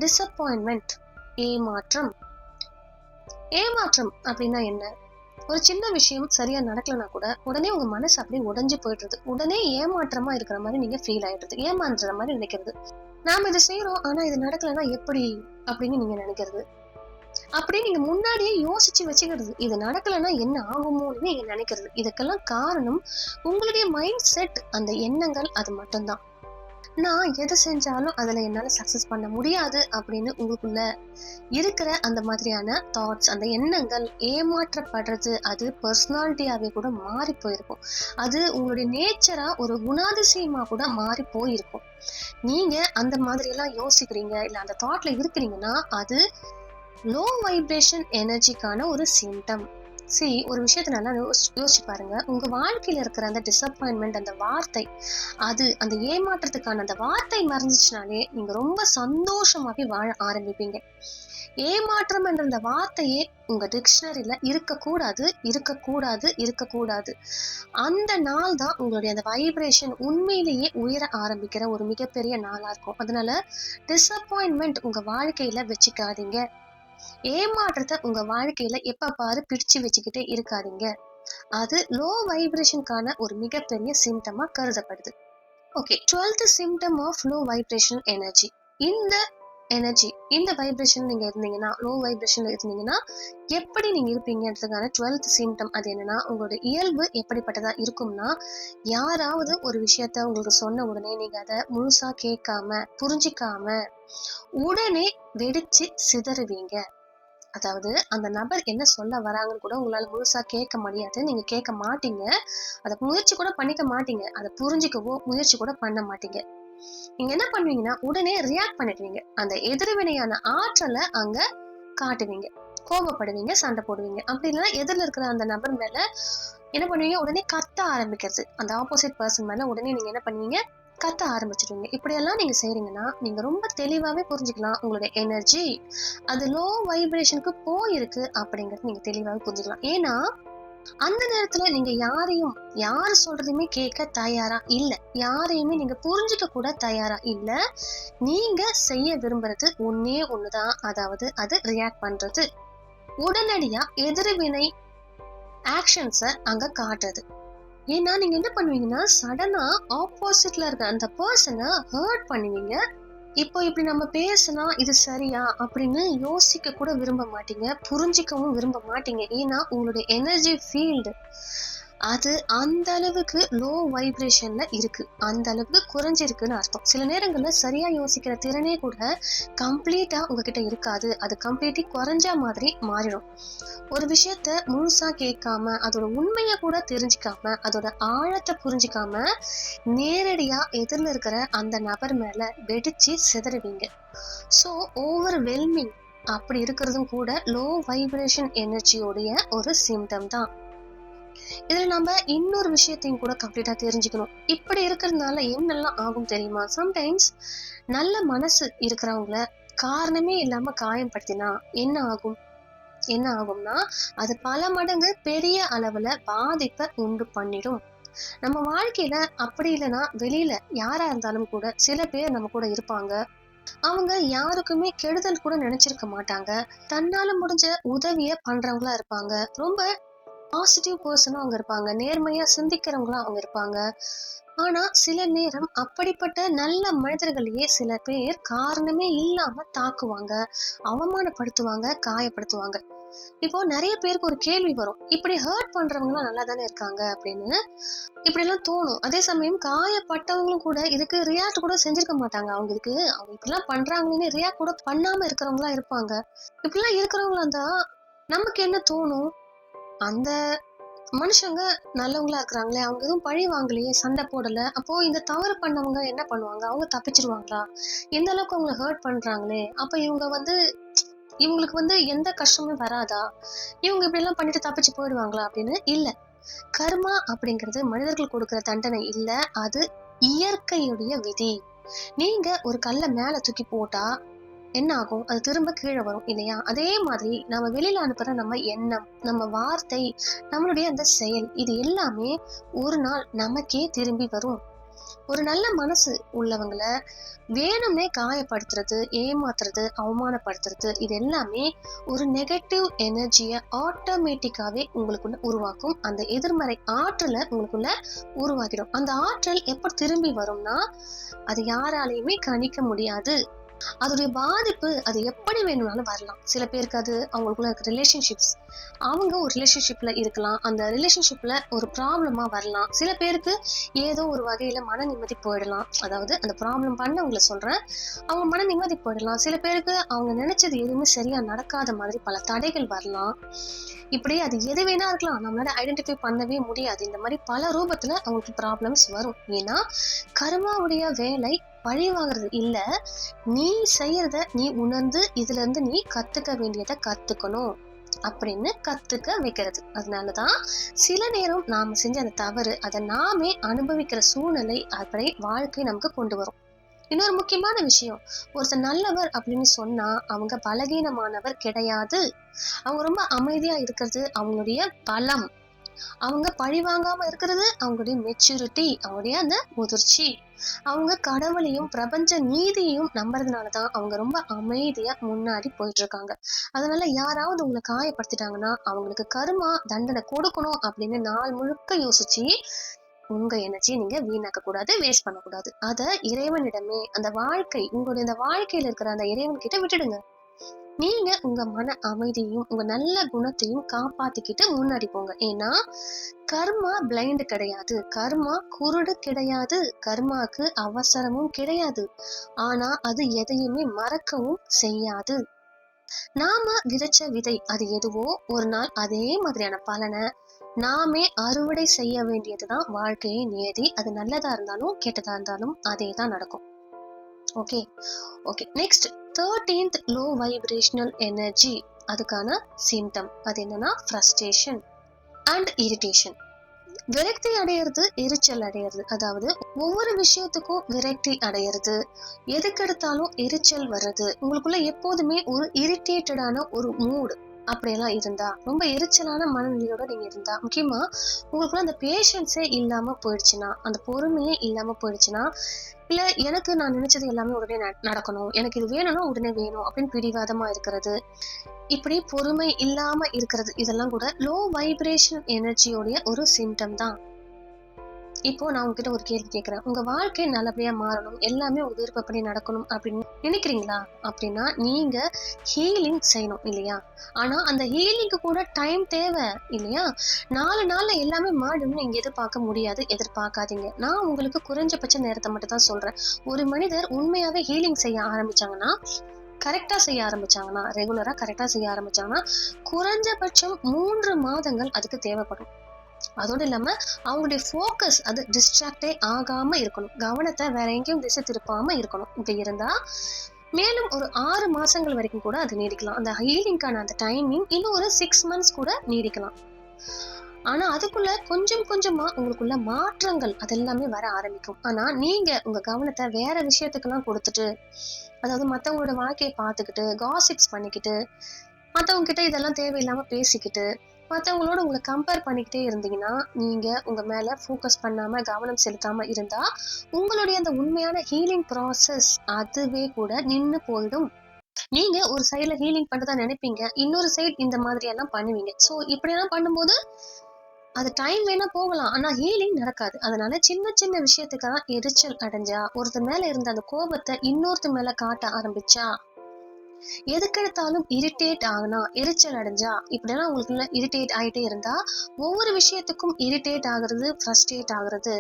டிசப்பாயின்மெண்ட், ஏமாற்றம். ஏமாற்றம் அப்படின்னா என்ன? ஒரு சின்ன விஷயம் சரியா நடக்கலனா கூட உடனே உங்க மனசு அப்படியே உடைஞ்சு போயிடுறது, உடனே ஏமாற்றமா இருக்கிற மாதிரி நீங்க ஃபீல் ஆயிடுறது, ஏமாந்துற மாதிரி நினைக்கிறது. நாம இதை செய்யறோம் ஆனா இது நடக்கலன்னா எப்படி அப்படின்னு நீங்க நினைக்கிறது, அப்படியே நீங்க முன்னாடியே யோசிச்சு வச்சுக்கிறது, இது நடக்கலன்னா என்ன ஆகுமோன்னு நீங்க நினைக்கிறது. இதுக்கெல்லாம் காரணம் உங்களுடைய மைண்ட் செட், அந்த எண்ணங்கள் அது மட்டும்தான். நான் எது செஞ்சாலும் அதுல என்னால சக்சஸ் பண்ண முடியாது அப்படின்னு உங்களுக்குள்ள இருக்கிற அந்த மாதிரியான தாட்ஸ், அந்த எண்ணங்கள், ஏமாற்றப்படுறது, அது பர்சனாலிட்டியாவே கூட மாறி போயிருக்கும். அது உங்களுடைய நேச்சரா ஒரு குணாதிசயமா கூட மாறி போயிருக்கும். நீங்க அந்த மாதிரி எல்லாம் யோசிக்கிறீங்க இல்ல அந்த தாட்ல இருக்கிறீங்கன்னா அது லோ வைப்ரேஷன் எனர்ஜிக்கான ஒரு சிம்டம். ஒரு விஷயத்த நல்லா யோசிச்சு பாருங்க. உங்க வாழ்க்கையில இருக்கிற அந்த டிசப்பாயின்மெண்ட், அந்த வார்த்தை, அது அந்த ஏமாற்றத்துக்கான அந்த வார்த்தை மறைஞ்சிச்சுனாலே நீங்க ரொம்ப சந்தோஷமாவே வாழ ஆரம்பிப்பீங்க. ஏமாற்றம் என்ற அந்த வார்த்தையே உங்க டிக்ஷனரியில இருக்கக்கூடாது, இருக்கக்கூடாது, இருக்கக்கூடாது. அந்த நாள் தான் உங்களுடைய அந்த வைப்ரேஷன் உண்மையிலேயே உயர ஆரம்பிக்கிற ஒரு மிகப்பெரிய நாளா இருக்கும். அதனால டிசப்பாயின்மெண்ட் உங்க வாழ்க்கையில வச்சுக்காதீங்க. ஏமாற்றத்தை உங்க வாழ்க்கையில எப்ப பாரு பிடிச்சு வச்சுக்கிட்டே இருக்காதீங்க. அது லோ வைப்ரேஷனுக்கான ஒரு மிகப்பெரிய சிம்டமா கருதப்படுது. Okay, 12th symptom of low vibration energy. இந்த எனர்ஜி, இந்த வைப்ரேஷன் நீங்க இருந்தீங்கன்னா, லோ வைப்ரேஷன்ல இருந்தீங்கன்னா எப்படி நீங்க இருப்பீங்கன்றதுக்கான 12th சிம்டம் அது என்னன்னா, உங்களோட இயல்பு எப்படிப்பட்டதா இருக்கும்னா, யாராவது ஒரு விஷயத்த உங்களுக்கு சொன்ன உடனே நீங்க அதை முழுசா கேட்காம, புரிஞ்சிக்காம உடனே வெடிச்சு சிதறுவீங்க. அதாவது அந்த நபர் என்ன சொல்ல வராங்கன்னு கூட உங்களால முழுசா கேட்க முடியாது. நீங்க கேட்க மாட்டீங்க. அத முயற்சி கூட பண்ணிக்க மாட்டீங்க. அத புரிஞ்சுக்கவோ முயற்சி கூட பண்ண மாட்டீங்க. நீங்க என்ன பண்ணுவீங்கன்னா, உடனே ரியாக்ட் பண்ணிடுவீங்க. அந்த எதிர்வினையான ஆற்றல அங்க காட்டுவீங்க. கோபப்படுவீங்க, சண்டை போடுவீங்க. அப்படி இல்லைன்னா எதிரில இருக்கிற அந்த நபர் மேல என்ன பண்ணுவீங்க, உடனே கத்த ஆரம்பிக்கிறது. அந்த ஆப்போசிட் பர்சன் மேல உடனே நீங்க என்ன பண்ணுவீங்க, கத்த ஆரம்பிச்சிடுவீங்க. இப்படியெல்லாம் நீங்க செய்றீங்கன்னா, நீங்க ரொம்ப தெளிவாவே புரிஞ்சுக்கலாம். உங்களுடைய எனர்ஜி அது லோ வைப்ரேஷனுக்கு போயிருக்கு அப்படிங்கறது நீங்க தெளிவாவே புரிஞ்சுக்கலாம். ஏன்னா அந்த நேரத்துல நீங்க யாரு சொல்றதையுமே கேட்க தயாரா இல்ல. யாரையுமே நீங்க புரிஞ்சுக்க கூட தயாரா இல்ல. நீங்க செய்ய விரும்புறது ஒன்னே ஒண்ணுதான். அதாவது அது ரியாக்ட் பண்றது. உடனடியா எதிர்வினை ஆக்ஷன்ஸ அங்க காட்டுறது. ஏன்னா நீங்க என்ன பண்ணுவீங்கன்னா, சடனா ஆப்போசிட்ல இருக்க அந்த பர்சனை ஹர்ட் பண்ணுவீங்க. இப்போ இப்படி நம்ம பேசினா இது சரியா அப்படின்னு யோசிக்க கூட விரும்ப மாட்டீங்க, புரிஞ்சிக்கவும் விரும்ப மாட்டீங்க. ஏன்னா உங்களுடைய எனர்ஜி ஃபீல்டு அது அந்த அளவுக்கு லோ வைப்ரேஷன்ல இருக்கு, அந்த அளவுக்கு குறைஞ்சிருக்குன்னு அர்த்தம். சில நேரங்கள்ல சரியா யோசிக்கிற திறனே கூட கம்ப்ளீட்டா உங்ககிட்ட இருக்காது. அது கம்ப்ளீட்லி குறைஞ்ச மாதிரி மாறிடும். ஒரு விஷயத்த முழுசா கேட்காம, அதோட உண்மைய கூட தெரிஞ்சுக்காம, அதோட ஆழத்தை புரிஞ்சுக்காம நேரடியா எதிரில் இருக்கிற அந்த நபர் மேல வெடிச்சு சிதறுவீங்க. ஸோ ஓவர்வெல்மிங் அப்படி இருக்கிறதும் கூட லோ வைப்ரேஷன் எனர்ஜியோடைய ஒரு சிம்டம் தான். இதுல நம்ம இன்னொரு விஷயத்தையும் கூட கம்ப்ளீட்டா தெரிஞ்சுக்கணும். இப்படி இருக்கிறதுனால என்னெல்லாம் ஆகும் தெரியுமா? சம்டைம்ஸ் நல்ல மனசு இருக்கிறவங்கள காரணமே இல்லாம காயப்படுத்தினா என்ன ஆகும்? என்ன ஆகும்னா, அது பல மடங்கு பெரிய அளவுல பாதிப்பை உண்டு பண்ணிடும். நம்ம வாழ்க்கையில அப்படி இல்லைன்னா வெளியில யாரா இருந்தாலும் கூட சில பேர் நம்ம கூட இருப்பாங்க. அவங்க யாருக்குமே கெடுதல் கூட நினைச்சிருக்க மாட்டாங்க. தன்னால முடிஞ்ச உதவிய பண்றவங்களா இருப்பாங்க. ரொம்ப பாசிட்டிவ் பர்சனும் அவங்க இருப்பாங்க. நேர்மையா சிந்திக்கிறவங்களும் அவங்க இருப்பாங்க. ஆனா சில நேரம் அப்படிப்பட்ட நல்ல மனிதர்களையே சில பேர் காரணமே இல்லாம தாக்குவாங்க, அவமானப்படுத்துவாங்க, காயப்படுத்துவாங்க. இப்போ நிறைய பேருக்கு ஒரு கேள்வி வரும், இப்படி ஹர்ட் பண்றவங்க எல்லாம் நல்லா தானே இருக்காங்க அப்படின்னு இப்படி எல்லாம் தோணும். அதே சமயம் காயப்பட்டவங்களும் கூட இதுக்கு ரியாக்ட் கூட செஞ்சிருக்க மாட்டாங்க. அவங்க இப்படிலாம் பண்றாங்கன்னு ரியாக்ட் கூட பண்ணாம இருக்கிறவங்களா இருப்பாங்க. இப்படிலாம் இருக்கிறவங்களா இருந்தா நமக்கு என்ன தோணும், அந்த மனுஷங்க நல்லவங்களா இருக்கிறாங்களே, அவங்க எதுவும் பழி வாங்கலையே, சண்டை போடல, அப்போ இந்த தவறு பண்ணவங்க என்ன பண்ணுவாங்க, அவங்க தப்பிச்சிருவாங்களா? எந்த அளவுக்கு அவங்களை ஹர்ட் பண்றாங்களே, அப்ப இவங்களுக்கு எந்த கஷ்டமும் வராதா, இவங்க இப்படி எல்லாம் பண்ணிட்டு தப்பிச்சு போயிடுவாங்களா அப்படின்னு இல்ல. கர்மா அப்படிங்கிறது மனிதர்கள் கொடுக்கிற தண்டனை இல்ல, அது இயற்கையுடைய விதி. நீங்க ஒரு கல்லை மேல தூக்கி போட்டா என்ன ஆகும், அது திரும்ப கீழே வரும் இல்லையா? அதே மாதிரி நம்ம வெளியில அனுப்புற நம்ம எண்ணம், நம்ம வார்த்தை, நம்மளுடைய அந்த செயல், இது எல்லாமே ஒரு நாள் நமக்கே திரும்பி வரும். ஒரு நல்ல மனசு உள்ளவங்கள வேணும்னே காயப்படுத்துறது, ஏமாத்துறது, அவமானப்படுத்துறது, இது எல்லாமே ஒரு நெகட்டிவ் எனர்ஜியை ஆட்டோமேட்டிக்காவே உங்களுக்குள்ள உருவாக்கும். அந்த எதிர்மறை ஆற்றலை உங்களுக்குள்ள உருவாக்கிடும். அந்த ஆற்றல் எப்ப திரும்பி வரும்னா, அது யாராலையுமே கணிக்க முடியாது. அதோடைய பாதிப்பு அது எப்படி வேணும்னாலும் வரலாம். சில பேருக்கு அது அவங்களுக்குள்ள இருக்க ரிலேஷன்ஷிப்ஸ், அவங்க ஒரு ரிலேஷன்ஷிப்ல இருக்கலாம். அந்த ரிலேஷன்ஷிப்ல ஒரு ப்ராப்ளமா வரலாம். சில பேருக்கு ஏதோ ஒரு வகையில மன நிம்மதி போயிடலாம். அதாவது அந்த ப்ராப்ளம் பண்ணவங்கள சொல்றேன். அவங்க மன நிம்மதி போயிடலாம். சில பேருக்கு அவங்க நினைச்சது எதுவுமே சரியா நடக்காத மாதிரி பல தடைகள் வரலாம். இப்படி அது எது வேணா இருக்கலாம். நம்மளால ஐடென்டிஃபை பண்ணவே முடியாது. இந்த மாதிரி பல ரூபத்துல அவங்களுக்கு ப்ராப்ளம்ஸ் வரும். ஏன்னா கர்மாவுடைய வேலை பழி வாங்குறது இல்ல. நீ செய்யறத நீ உணர்ந்து இதுல இருந்து நீ கத்துக்க வேண்டியதை கத்துக்கணும் அப்படின்னு கத்துக்க வைக்கிறது. அதனாலதான் சில நேரம் நாம செஞ்ச அந்த தவறு அதை நாமே அனுபவிக்கிற சூழ்நிலை அப்படி வாழ்க்கை நமக்கு கொண்டு வரும். இன்னொரு முக்கியமான விஷயம், ஒருத்தர் நல்லவர் அப்படின்னு சொன்னா அவங்க பலகீனமானவர் கிடையாது. அவங்க ரொம்ப அமைதியா இருக்கிறது அவங்களுடைய பலம். அவங்க பழி வாங்காம இருக்கிறது அவங்களுடைய மெச்சூரிட்டி, அவங்களுடைய அந்த முதிர்ச்சி. அவங்க கடவுளையும் பிரபஞ்ச நீதியையும் நம்புறதுனாலதான் அவங்க ரொம்ப அமைதியா முன்னாடி போயிட்டு இருக்காங்க. அதனால யாராவது உங்களை காயப்படுத்திட்டாங்கன்னா அவங்களுக்கு கர்மா தண்டனை கொடுக்கணும் அப்படின்னு நாள் முழுக்க யோசிச்சு உங்க எனர்ஜி நீங்க வீணாக்க கூடாது, வேஸ்ட் பண்ணக்கூடாது. அத இறைவனிடமே அந்த வாழ்க்கை உங்களுடைய அந்த வாழ்க்கையில இருக்கிற அந்த இறைவன் கிட்ட விட்டுடுங்க. நீங்க உங்க மன அமைதியையும் உங்க நல்ல குணத்தையும் காப்பாத்திக்கிட்டு முன்னாடி போங்க. ஏன்னா கர்மா பிளைண்ட் கிடையாது, கர்மா குருடு கிடையாது, கர்மாக்கு அவசரமும் கிடையாது. ஆனா அது எதையுமே மறக்கவும் செய்யாது. நாம விதைச்ச விதை அது எதுவோ ஒரு நாள் அதே மாதிரியான பலனை நாமே அறுவடை செய்ய வேண்டியதுதான் வாழ்க்கையை நியதி. அது நல்லதா இருந்தாலும் கெட்டதா இருந்தாலும் அதே தான் நடக்கும். Okay okay next 13th low vibrational energy. அதுக்கான சிம்டம் அது என்னன்னா ஃப்ரஸ்ட்ரேஷன் அண்ட் இரிட்டேஷன். விரக்தி அடையிறது, எரிச்சல் அடையிறது. அதாவது ஒவ்வொரு விஷயத்துக்கும் விரக்தி அடையிறது, எதுக்கெடுத்தாலும் எரிச்சல் வர்றது, உங்களுக்குள்ள எப்போதுமே ஒரு இரிட்டேட்டடான ஒரு மூடு அப்படியெல்லாம் இருந்தா, ரொம்ப எரிச்சலான மனநிலையோட நீங்க இருந்தா, முக்கியமா உங்களுக்குள்ள அந்த பேஷன்ஸே இல்லாம போயிடுச்சுன்னா, அந்த பொறுமையே இல்லாம போயிடுச்சுன்னா, இல்ல எனக்கு நான் நினைச்சது எல்லாமே உடனே நடக்கணும், எனக்கு இது வேணும்னா உடனே வேணும் அப்படின்னு பிடிவாதமா இருக்கிறது, இப்படி பொறுமை இல்லாம இருக்கிறது, இதெல்லாம் கூட லோ வைப்ரேஷன் எனர்ஜியோடைய ஒரு சிம்டம் தான். இப்போ நான் உங்ககிட்ட ஒரு கேள்வி கேட்கிறேன். உங்க வாழ்க்கை நல்லபடியா மாறணும், எல்லாமே உங்க விருப்பப்படி நடக்கணும் அப்படின்னு நினைக்கிறீங்களா? அப்படின்னா நீங்க ஹீலிங் செய்யணும் இல்லையா? ஆனா அந்த ஹீலிங்க்கு கூட டைம் தேவை இல்லையா? 4 நாள்ல எல்லாமே மாறும்னு நீங்க எதிர்பார்க்க முடியாது, எதிர்பார்க்காதீங்க. நான் உங்களுக்கு குறைஞ்சபட்ச நேரத்தை மட்டும் தான் சொல்றேன். ஒரு மனிதர் உண்மையாவே ஹீலிங் செய்ய ஆரம்பிச்சாங்கன்னா, கரெக்டா செய்ய ஆரம்பிச்சாங்கன்னா, ரெகுலரா கரெக்டா செய்ய ஆரம்பிச்சாங்கன்னா, குறைஞ்சபட்சம் 3 மாதங்கள் அதுக்கு தேவைப்படும். அதோட இல்லாம அவங்களுடைய ஃபோக்கஸ் அது டிஸ்ட்ராக்டே ஆகாம இருக்கணும். கவனத்தை வேற எங்கேயும் திசை திருப்பாம இருக்கணும். இப்படி இருந்தா மேலும் ஒரு 6 மாசங்கள் வரைக்கும் கூட அது நீடிக்கலாம். அந்த ஹீலிங்கான அந்த டைமிங் இன்னும் ஒரு 6 மந்த்ஸ் கூட நீடிக்கலாம். ஆனா அதுக்குள்ள கொஞ்சம் கொஞ்சமா உங்களுக்குள்ள மாற்றங்கள் அதெல்லாமே வர ஆரம்பிக்கும். ஆனா நீங்க உங்க கவனத்தை வேற விஷயத்துக்கெல்லாம் கொடுத்துட்டு, அதாவது மத்தவங்களோட வாழ்க்கையை பார்த்துக்கிட்டு காசிப்ஸ் பண்ணிக்கிட்டு, மத்தவங்க கிட்ட இதெல்லாம் தேவையில்லாம பேசிக்கிட்டு, மத்தவங்களோட உங்களை கம்பேர் பண்ணிக்கிட்டே இருந்தீங்கன்னா, நீங்க உங்க மேல ஃபோக்கஸ் பண்ணாம கவனம் செலுத்தாம இருந்தா, உங்களுடைய அந்த உண்மையான ஹீலிங் ப்ராசஸ் அதுவே கூட நின்னு போயிடும். நீங்க ஒரு சைடுல ஹீலிங் பண்றதா நினைப்பீங்க, இன்னொரு சைடு இந்த மாதிரி எல்லாம் பண்ணுவீங்க. சோ இப்படியெல்லாம் பண்ணும்போது அது டைம் வேணா போகலாம், ஆனா ஹீலிங் நடக்காது. அதனால சின்ன சின்ன விஷயத்துக்காக எரிச்சல் அடைஞ்சா, ஒருத்தர் மேல இருந்த அந்த கோபத்தை இன்னொருத்தர் மேல காட்ட ஆரம்பிச்சா, எதுக்கெடுத்தாலும் இரிட்டேட் ஆகுனா, எரிச்சல் அடைஞ்சா, இப்படியெல்லாம் உங்களுக்குள்ள இரிட்டேட் ஆயிட்டே இருந்தா, ஒவ்வொரு விஷயத்துக்கும் இரிட்டேட் ஆகுறது, ஃப்ரஸ்ட்ரேட் ஆகுறது,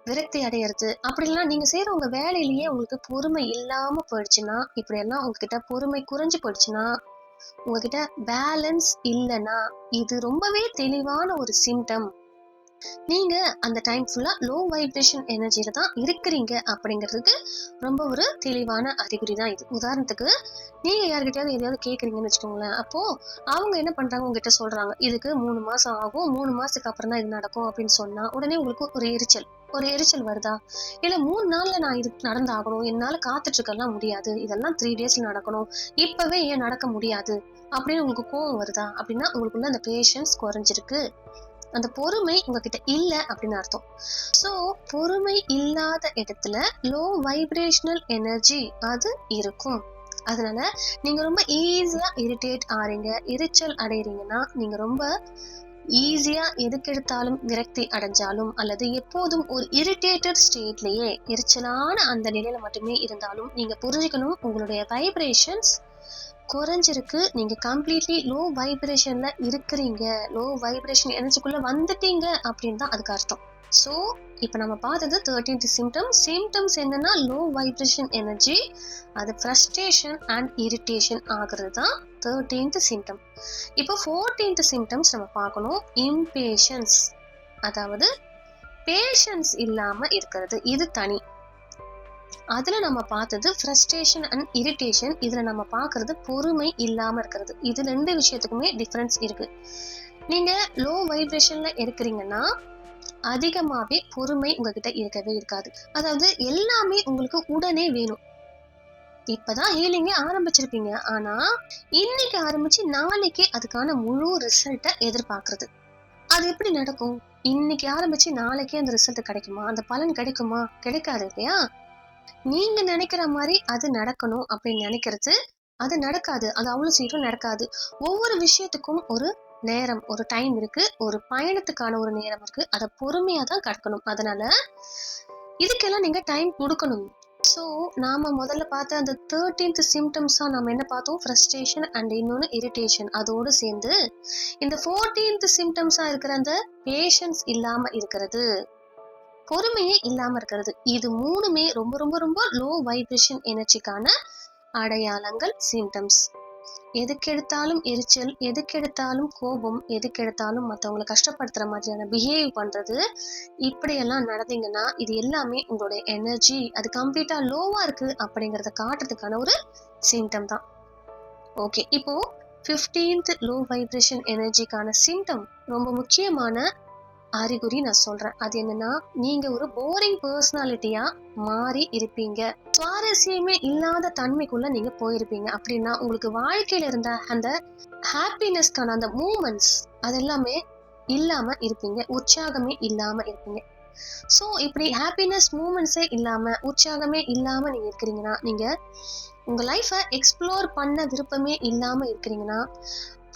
விரக்தி அடையிறது, அப்படிலாம் நீங்க செய்யற உங்க வேலையிலேயே உங்களுக்கு பொறுமை இல்லாம போயிடுச்சுன்னா, இப்படியெல்லாம் உங்ககிட்ட பொறுமை குறைஞ்சு போயிடுச்சுன்னா, உங்ககிட்ட பேலன்ஸ் இல்லைன்னா, இது ரொம்பவே தெளிவான ஒரு சிம்டம். நீங்க அந்த டைம் ஃபுல்லா லோ வைப்ரேஷன் எனர்ஜில தான் இருக்கிறீங்க அப்படிங்கிறதுக்கு ரொம்ப ஒரு தெளிவான அறிகுறி தான் இது. உதாரணத்துக்கு நீங்க யார்கிட்டயாவது எதையாவது கேக்குறீங்கன்னு வச்சுக்கோங்களேன். அப்போ அவங்க என்ன பண்றாங்க, உங்ககிட்ட சொல்றாங்க இதுக்கு 3 மாசம் ஆகும், 3 மாசத்துக்கு அப்புறம் தான் இது நடக்கும் அப்படின்னு சொன்னா உடனே உங்களுக்கு ஒரு எரிச்சல் வருதா? இல்ல 3 நாள்ல நான் இது நடந்தாகணும், என்னால காத்துட்டு இருக்கலாம் முடியாது, இதெல்லாம் 3 டேஸ்ல நடக்கணும், இப்பவே ஏன் நடக்க முடியாது அப்படின்னு உங்களுக்கு கோவம் வருதா? அப்படின்னா உங்களுக்குள்ள அந்த பேஷன்ஸ் குறைஞ்சிருக்கு, அந்த பொறுமை உங்ககிட்ட இல்ல அப்படின்னு அர்த்தம். சோ பொறுமை இல்லாத இடத்துல லோ வைப்ரேஷனல் எனர்ஜி அது இருக்கும். அதனால நீங்க ரொம்ப ஈஸியா இரிட்டேட் ஆறீங்க, எரிச்சல் அடையறீங்கன்னா நீங்க ரொம்ப ஈஸியா எதுக்கெடுத்தாலும் விரக்தி அடைஞ்சாலும் அல்லது எப்போதும் ஒரு இரிட்டேட்டட் ஸ்டேட்லயே எரிச்சலான அந்த நிலையில மட்டுமே இருந்தாலும் நீங்க புரிஞ்சுக்கணும், உங்களுடைய வைப்ரேஷன்ஸ் குறைஞ்சிருக்கு. நீங்க கம்ப்ளீட்லி லோ வைப்ரேஷன்ல இருக்கிறீங்க, லோ வைப்ரேஷன் எனர்ஜிக்குள்ள வந்துட்டீங்க அப்படின்னு தான் அதுக்கு அர்த்தம். ஸோ இப்போ நம்ம பார்த்தது 13th சிம்டம்ஸ் என்னன்னா லோ வைப்ரேஷன் எனர்ஜி, அது ஃப்ரஸ்ட்ரேஷன் அண்ட் இரிட்டேஷன் ஆகுறது தான் 13th சிம்டம். இப்போ 14th சிம்டம்ஸ் நம்ம பார்க்கணும். இம்பேஷன்ஸ், அதாவது பேஷன்ஸ் இல்லாம இருக்கிறது, இது தனி. அதுல நம்ம பார்த்தது ஃப்ரஸ்ட்ரேஷன் அண்ட் இரிட்டேஷன். இதுல நம்ம பார்க்கறது பொறுமை இல்லாம இருக்கிறது. இது ரெண்டு விஷயத்துக்குமே டிஃபரன்ஸ் இருக்கு. நீங்க லோ வைப்ரேஷன்ல இருக்கிறீங்கன்னா அதிகமாவே பொறுமை உங்ககிட்ட இருக்கவே இருக்காது. அதாவது எல்லாமே உங்களுக்கு உடனே வேணும். இப்பதான் ஹீலிங்கே ஆரம்பிச்சிருப்பீங்க, ஆனா இன்னைக்கு ஆரம்பிச்சு நாளைக்கே அதுக்கான முழு ரிசல்ட்டை எதிர்பார்க்கறது, அது எப்படி நடக்கும்? இன்னைக்கு ஆரம்பிச்சு நாளைக்கே அந்த ரிசல்ட் கிடைக்குமா? அந்த பலன் கிடைக்குமா? கிடைக்காது இல்லையா? நீங்க நினைக்கிற மாதிரி அது நடக்கணும் அப்படின்னு நினைக்கிறது, அது நடக்காது. அது அவ்வளவு சீக்கிரம் நடக்காது. ஒவ்வொரு விஷயத்துக்கும் ஒரு நேரம், ஒரு டைம் இருக்கு. ஒரு பயணத்துக்கான ஒரு நேரம் இருக்கு. அதை பொறுமையா தான் கடக்கணும். அதனால இதுக்கெல்லாம் நீங்க டைம் கொடுக்கணும். ஸோ நாம முதல்ல பார்த்த அந்த 13th சிம்டம்ஸா நம்ம என்ன பார்த்தோம்? ஃப்ரஸ்ட்ரேஷன் அண்ட் இன்னொன்று இரிட்டேஷன். அதோடு சேர்ந்து இந்த 14th சிம்டம்ஸா இருக்கிற அந்த பேஷன்ஸ் இல்லாம இருக்கிறது, பொறுமையே இல்லாம இருக்கிறது, இது மூணுமே ரொம்ப ரொம்ப ரொம்ப லோ வைப்ரேஷன் எனர்ஜிக்கான அடையாளங்கள், சிம்டம்ஸ். எதுக்கெடுத்தாலும் எரிச்சல், எதுக்கெடுத்தாலும் கோபம், எதுக்கெடுத்தாலும் மற்றவங்களை கஷ்டப்படுத்துற மாதிரியான பிஹேவ் பண்றது, இப்படியெல்லாம் நடந்தீங்கன்னா இது எல்லாமே உங்களுடைய எனர்ஜி அது கம்ப்ளீட்டா லோவா இருக்கு அப்படிங்கறத காட்டுறதுக்கான ஒரு சிம்டம் தான். ஓகே, இப்போ 15th லோ வைப்ரேஷன் எனர்ஜிக்கான சிம்டம், ரொம்ப முக்கியமான அறிகுறி நான் சொல்றேன். அது என்னன்னா, நீங்க ஒரு போரிங் பர்சனாலிட்டியா மாறி இருப்பீங்க. சுவாரஸ்யமே இல்லாத தன்மைக்குள்ள நீங்க போயிருப்பீங்க. அப்படின்னா உங்களுக்கு வாழ்க்கையில இருந்த அந்த ஹாப்பினஸ்க்கான அந்த மூமெண்ட்ஸ் அது எல்லாமே இல்லாம இருப்பீங்க. உற்சாகமே இல்லாம இருப்பீங்க. ஸோ இப்படி ஹாப்பினஸ் மூமெண்ட்ஸே இல்லாம, உற்சாகமே இல்லாம நீங்க இருக்கிறீங்கன்னா, நீங்க உங்க லைஃபை எக்ஸ்ப்ளோர் பண்ண விருப்பமே இல்லாம இருக்கிறீங்கன்னா,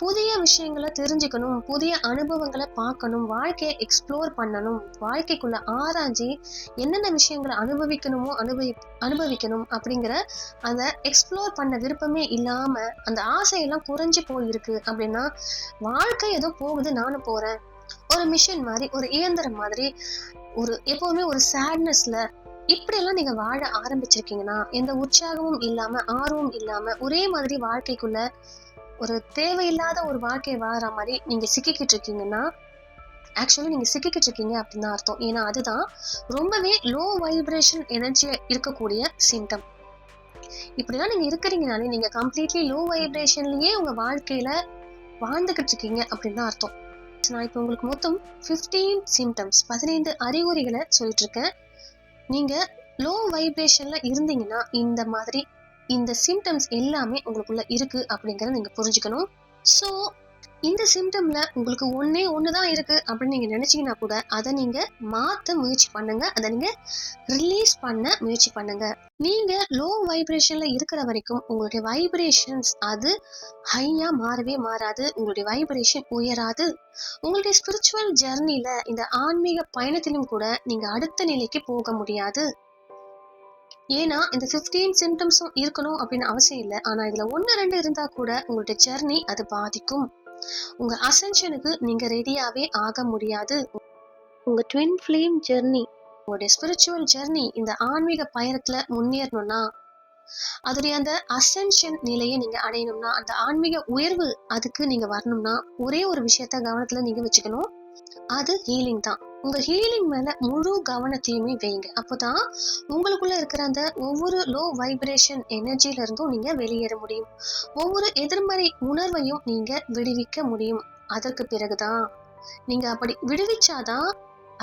புதிய விஷயங்களை தெரிஞ்சுக்கணும், புதிய அனுபவங்களை பார்க்கணும், வாழ்க்கையை எக்ஸ்ப்ளோர் பண்ணணும், வாழ்க்கைக்குள்ள ஆராய்ச்சி என்னென்ன விஷயங்களை அனுபவிக்கணுமோ அனுபவிக்கணும் அப்படிங்கிற அந்த எக்ஸ்ப்ளோர் பண்ண விருப்பமே இல்லாம அந்த ஆசையெல்லாம் குறைஞ்சு போயிருக்கு அப்படின்னா, வாழ்க்கை ஏதோ போகுது, நானும் போறேன், ஒரு மிஷின் மாதிரி, ஒரு இயந்திரம் மாதிரி, ஒரு எப்பவுமே ஒரு சேட்னஸ்ல இப்படியெல்லாம் நீங்க வாழ ஆரம்பிச்சிருக்கீங்கன்னா, எந்த உற்சாகமும் இல்லாம, ஆர்வம் இல்லாம, ஒரே மாதிரி வாழ்க்கைக்குள்ள ஒரு தேவையில்லாத ஒரு வாழ்க்கையை வாழற மாதிரி நீங்க சிக்கிக்கிட்டு இருக்கீங்கன்னா, ஆக்சுவலி நீங்க சிக்கிக்கிட்டு இருக்கீங்க அப்படின்னு அர்த்தம். ஏன்னா அதுதான் ரொம்பவே லோ வைப்ரேஷன் எனர்ஜி இருக்கக்கூடிய சிம்டம். இப்படிதான் நீங்க இருக்கிறீங்கனாலே நீங்க கம்ப்ளீட்லி லோ வைப்ரேஷன்லயே உங்க வாழ்க்கையில வாழ்ந்துகிட்டு இருக்கீங்க அப்படின்னு தான் அர்த்தம். நான் இப்போ உங்களுக்கு மொத்தம் 15 சிம்டம்ஸ், 15 அறிகுறிகளை சொல்லிட்டு இருக்கேன். நீங்க லோ வைப்ரேஷன்ல இருந்தீங்கன்னா இந்த மாதிரி இந்த சிம்டம்ஸ் எல்லாமே உங்களுக்குள்ள இருக்கு அப்படிங்கறத நீங்க புரிஞ்சுக்கணும். ஸோ இந்த சிம்டம்ல உங்களுக்கு ஒண்ணுதான் இருக்கு அப்படின்னு நீங்க நினைச்சீங்கன்னா கூட அதை நீங்க மாத்த முயற்சி பண்ணுங்க, அதை நீங்க ரிலீஸ் பண்ண முயற்சி பண்ணுங்க. நீங்க லோ வைப்ரேஷன்ல இருக்கிற வரைக்கும் உங்களுடைய வைப்ரேஷன்ஸ் அது ஹையா மாறவே மாறாது, உங்களுடைய வைப்ரேஷன் உயராது. உங்களுடைய ஸ்பிரிச்சுவல் ஜெர்னில, இந்த ஆன்மீக பயணத்திலும் கூட நீங்க அடுத்த நிலைக்கு போக முடியாது. ஏன்னா இந்த 15 சிம்டம்ஸும் இருக்கணும் அப்படின்னு அவசியம் இல்லை. ஆனா இதுல 1-2 இருந்தா கூட உங்களுடைய ஜெர்னி அது பாதிக்கும். உங்க அசென்ஷனுக்கு நீங்க ரெடியாவே ஆக முடியாது. உங்க ட்வின் ஃப்ளேம் ஜெர்னி, உங்களுடைய ஸ்பிரிச்சுவல் ஜெர்னி, இந்த ஆன்மீக பயணத்துல முன்னேறணும்னா, அதோடைய அந்த அசென்ஷன் நிலையை நீங்க அடையணும்னா, அந்த ஆன்மீக உயர்வு அதுக்கு நீங்க வரணும்னா, ஒரே ஒரு விஷயத்த கவனத்துல நீங்க வச்சுக்கணும், அது ஹீலிங் தான். உங்க ஹீலிங் மேல முழு கவனத்தையுமே வைங்க. அப்போதான் உங்களுக்குள்ள இருக்கிற அந்த ஒவ்வொரு லோ வைப்ரேஷன் எனர்ஜில இருந்தும் நீங்க வெளியேற முடியும். ஒவ்வொரு எதிர்மறை உணர்வையும் நீங்க விடுவிக்க முடியும். அதற்கு பிறகுதான் நீங்க அப்படி விடுவிச்சாதான்,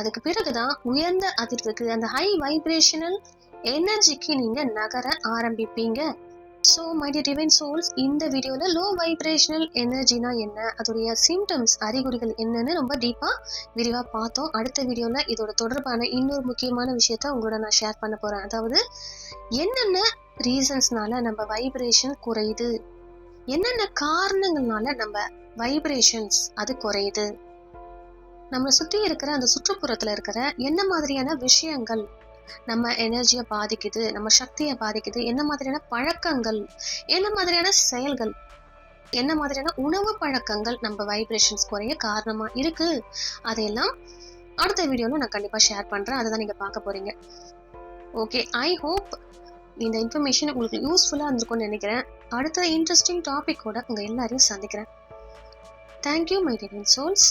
அதுக்கு பிறகுதான் உயர்ந்த அதிர்வுக்கு, அந்த ஹை வைப்ரேஷனல் எனர்ஜிக்கு நீங்க நகர ஆரம்பிப்பீங்க. So my dear divine souls, இந்த வீடியோல லோ வைப்ரேஷனல் எனர்ஜினா என்ன, அதோடைய சிம்டம்ஸ் அறிகுறிகள் என்னன்னு ரொம்ப டீப்பா விரிவா பார்த்தோம். அடுத்த வீடியோல இதோட தொடர்பான இன்னொரு முக்கியமான விஷயத்த உங்களோட நான் ஷேர் பண்ண போறேன். அதாவது என்னென்ன ரீசன்ஸ்னால நம்ம வைப்ரேஷன் குறையுது, என்னென்ன காரணங்கள்னால நம்ம வைப்ரேஷன்ஸ் அது குறையுது, நம்மளை சுற்றி இருக்கிற அந்த சுற்றுப்புறத்துல இருக்கிற என்ன மாதிரியான விஷயங்கள் நம்ம எனர்ஜியை பாதிக்குது, நம்ம சக்தியை பாதிக்குது, என்ன மாதிரியான பழக்கங்கள், என்ன மாதிரியான செயல்கள், என்ன மாதிரியான உணவு பழக்கங்கள் நம்ம வைப்ரேஷன்ஸ் குறைய காரணமா இருக்கு, அதையெல்லாம் அடுத்த வீடியோல நான் கண்டிப்பா ஷேர் பண்றேன். அதை தான் நீங்க பார்க்க போறீங்க. ஓகே, ஐ ஹோப் இந்த இன்ஃபர்மேஷன் உங்களுக்கு யூஸ்ஃபுல்லா இருந்திருக்கும்னு நினைக்கிறேன். அடுத்த இன்ட்ரெஸ்டிங் டாபிக்கோட உங்க எல்லாரையும் சந்திக்கிறேன். Thank you my dear souls.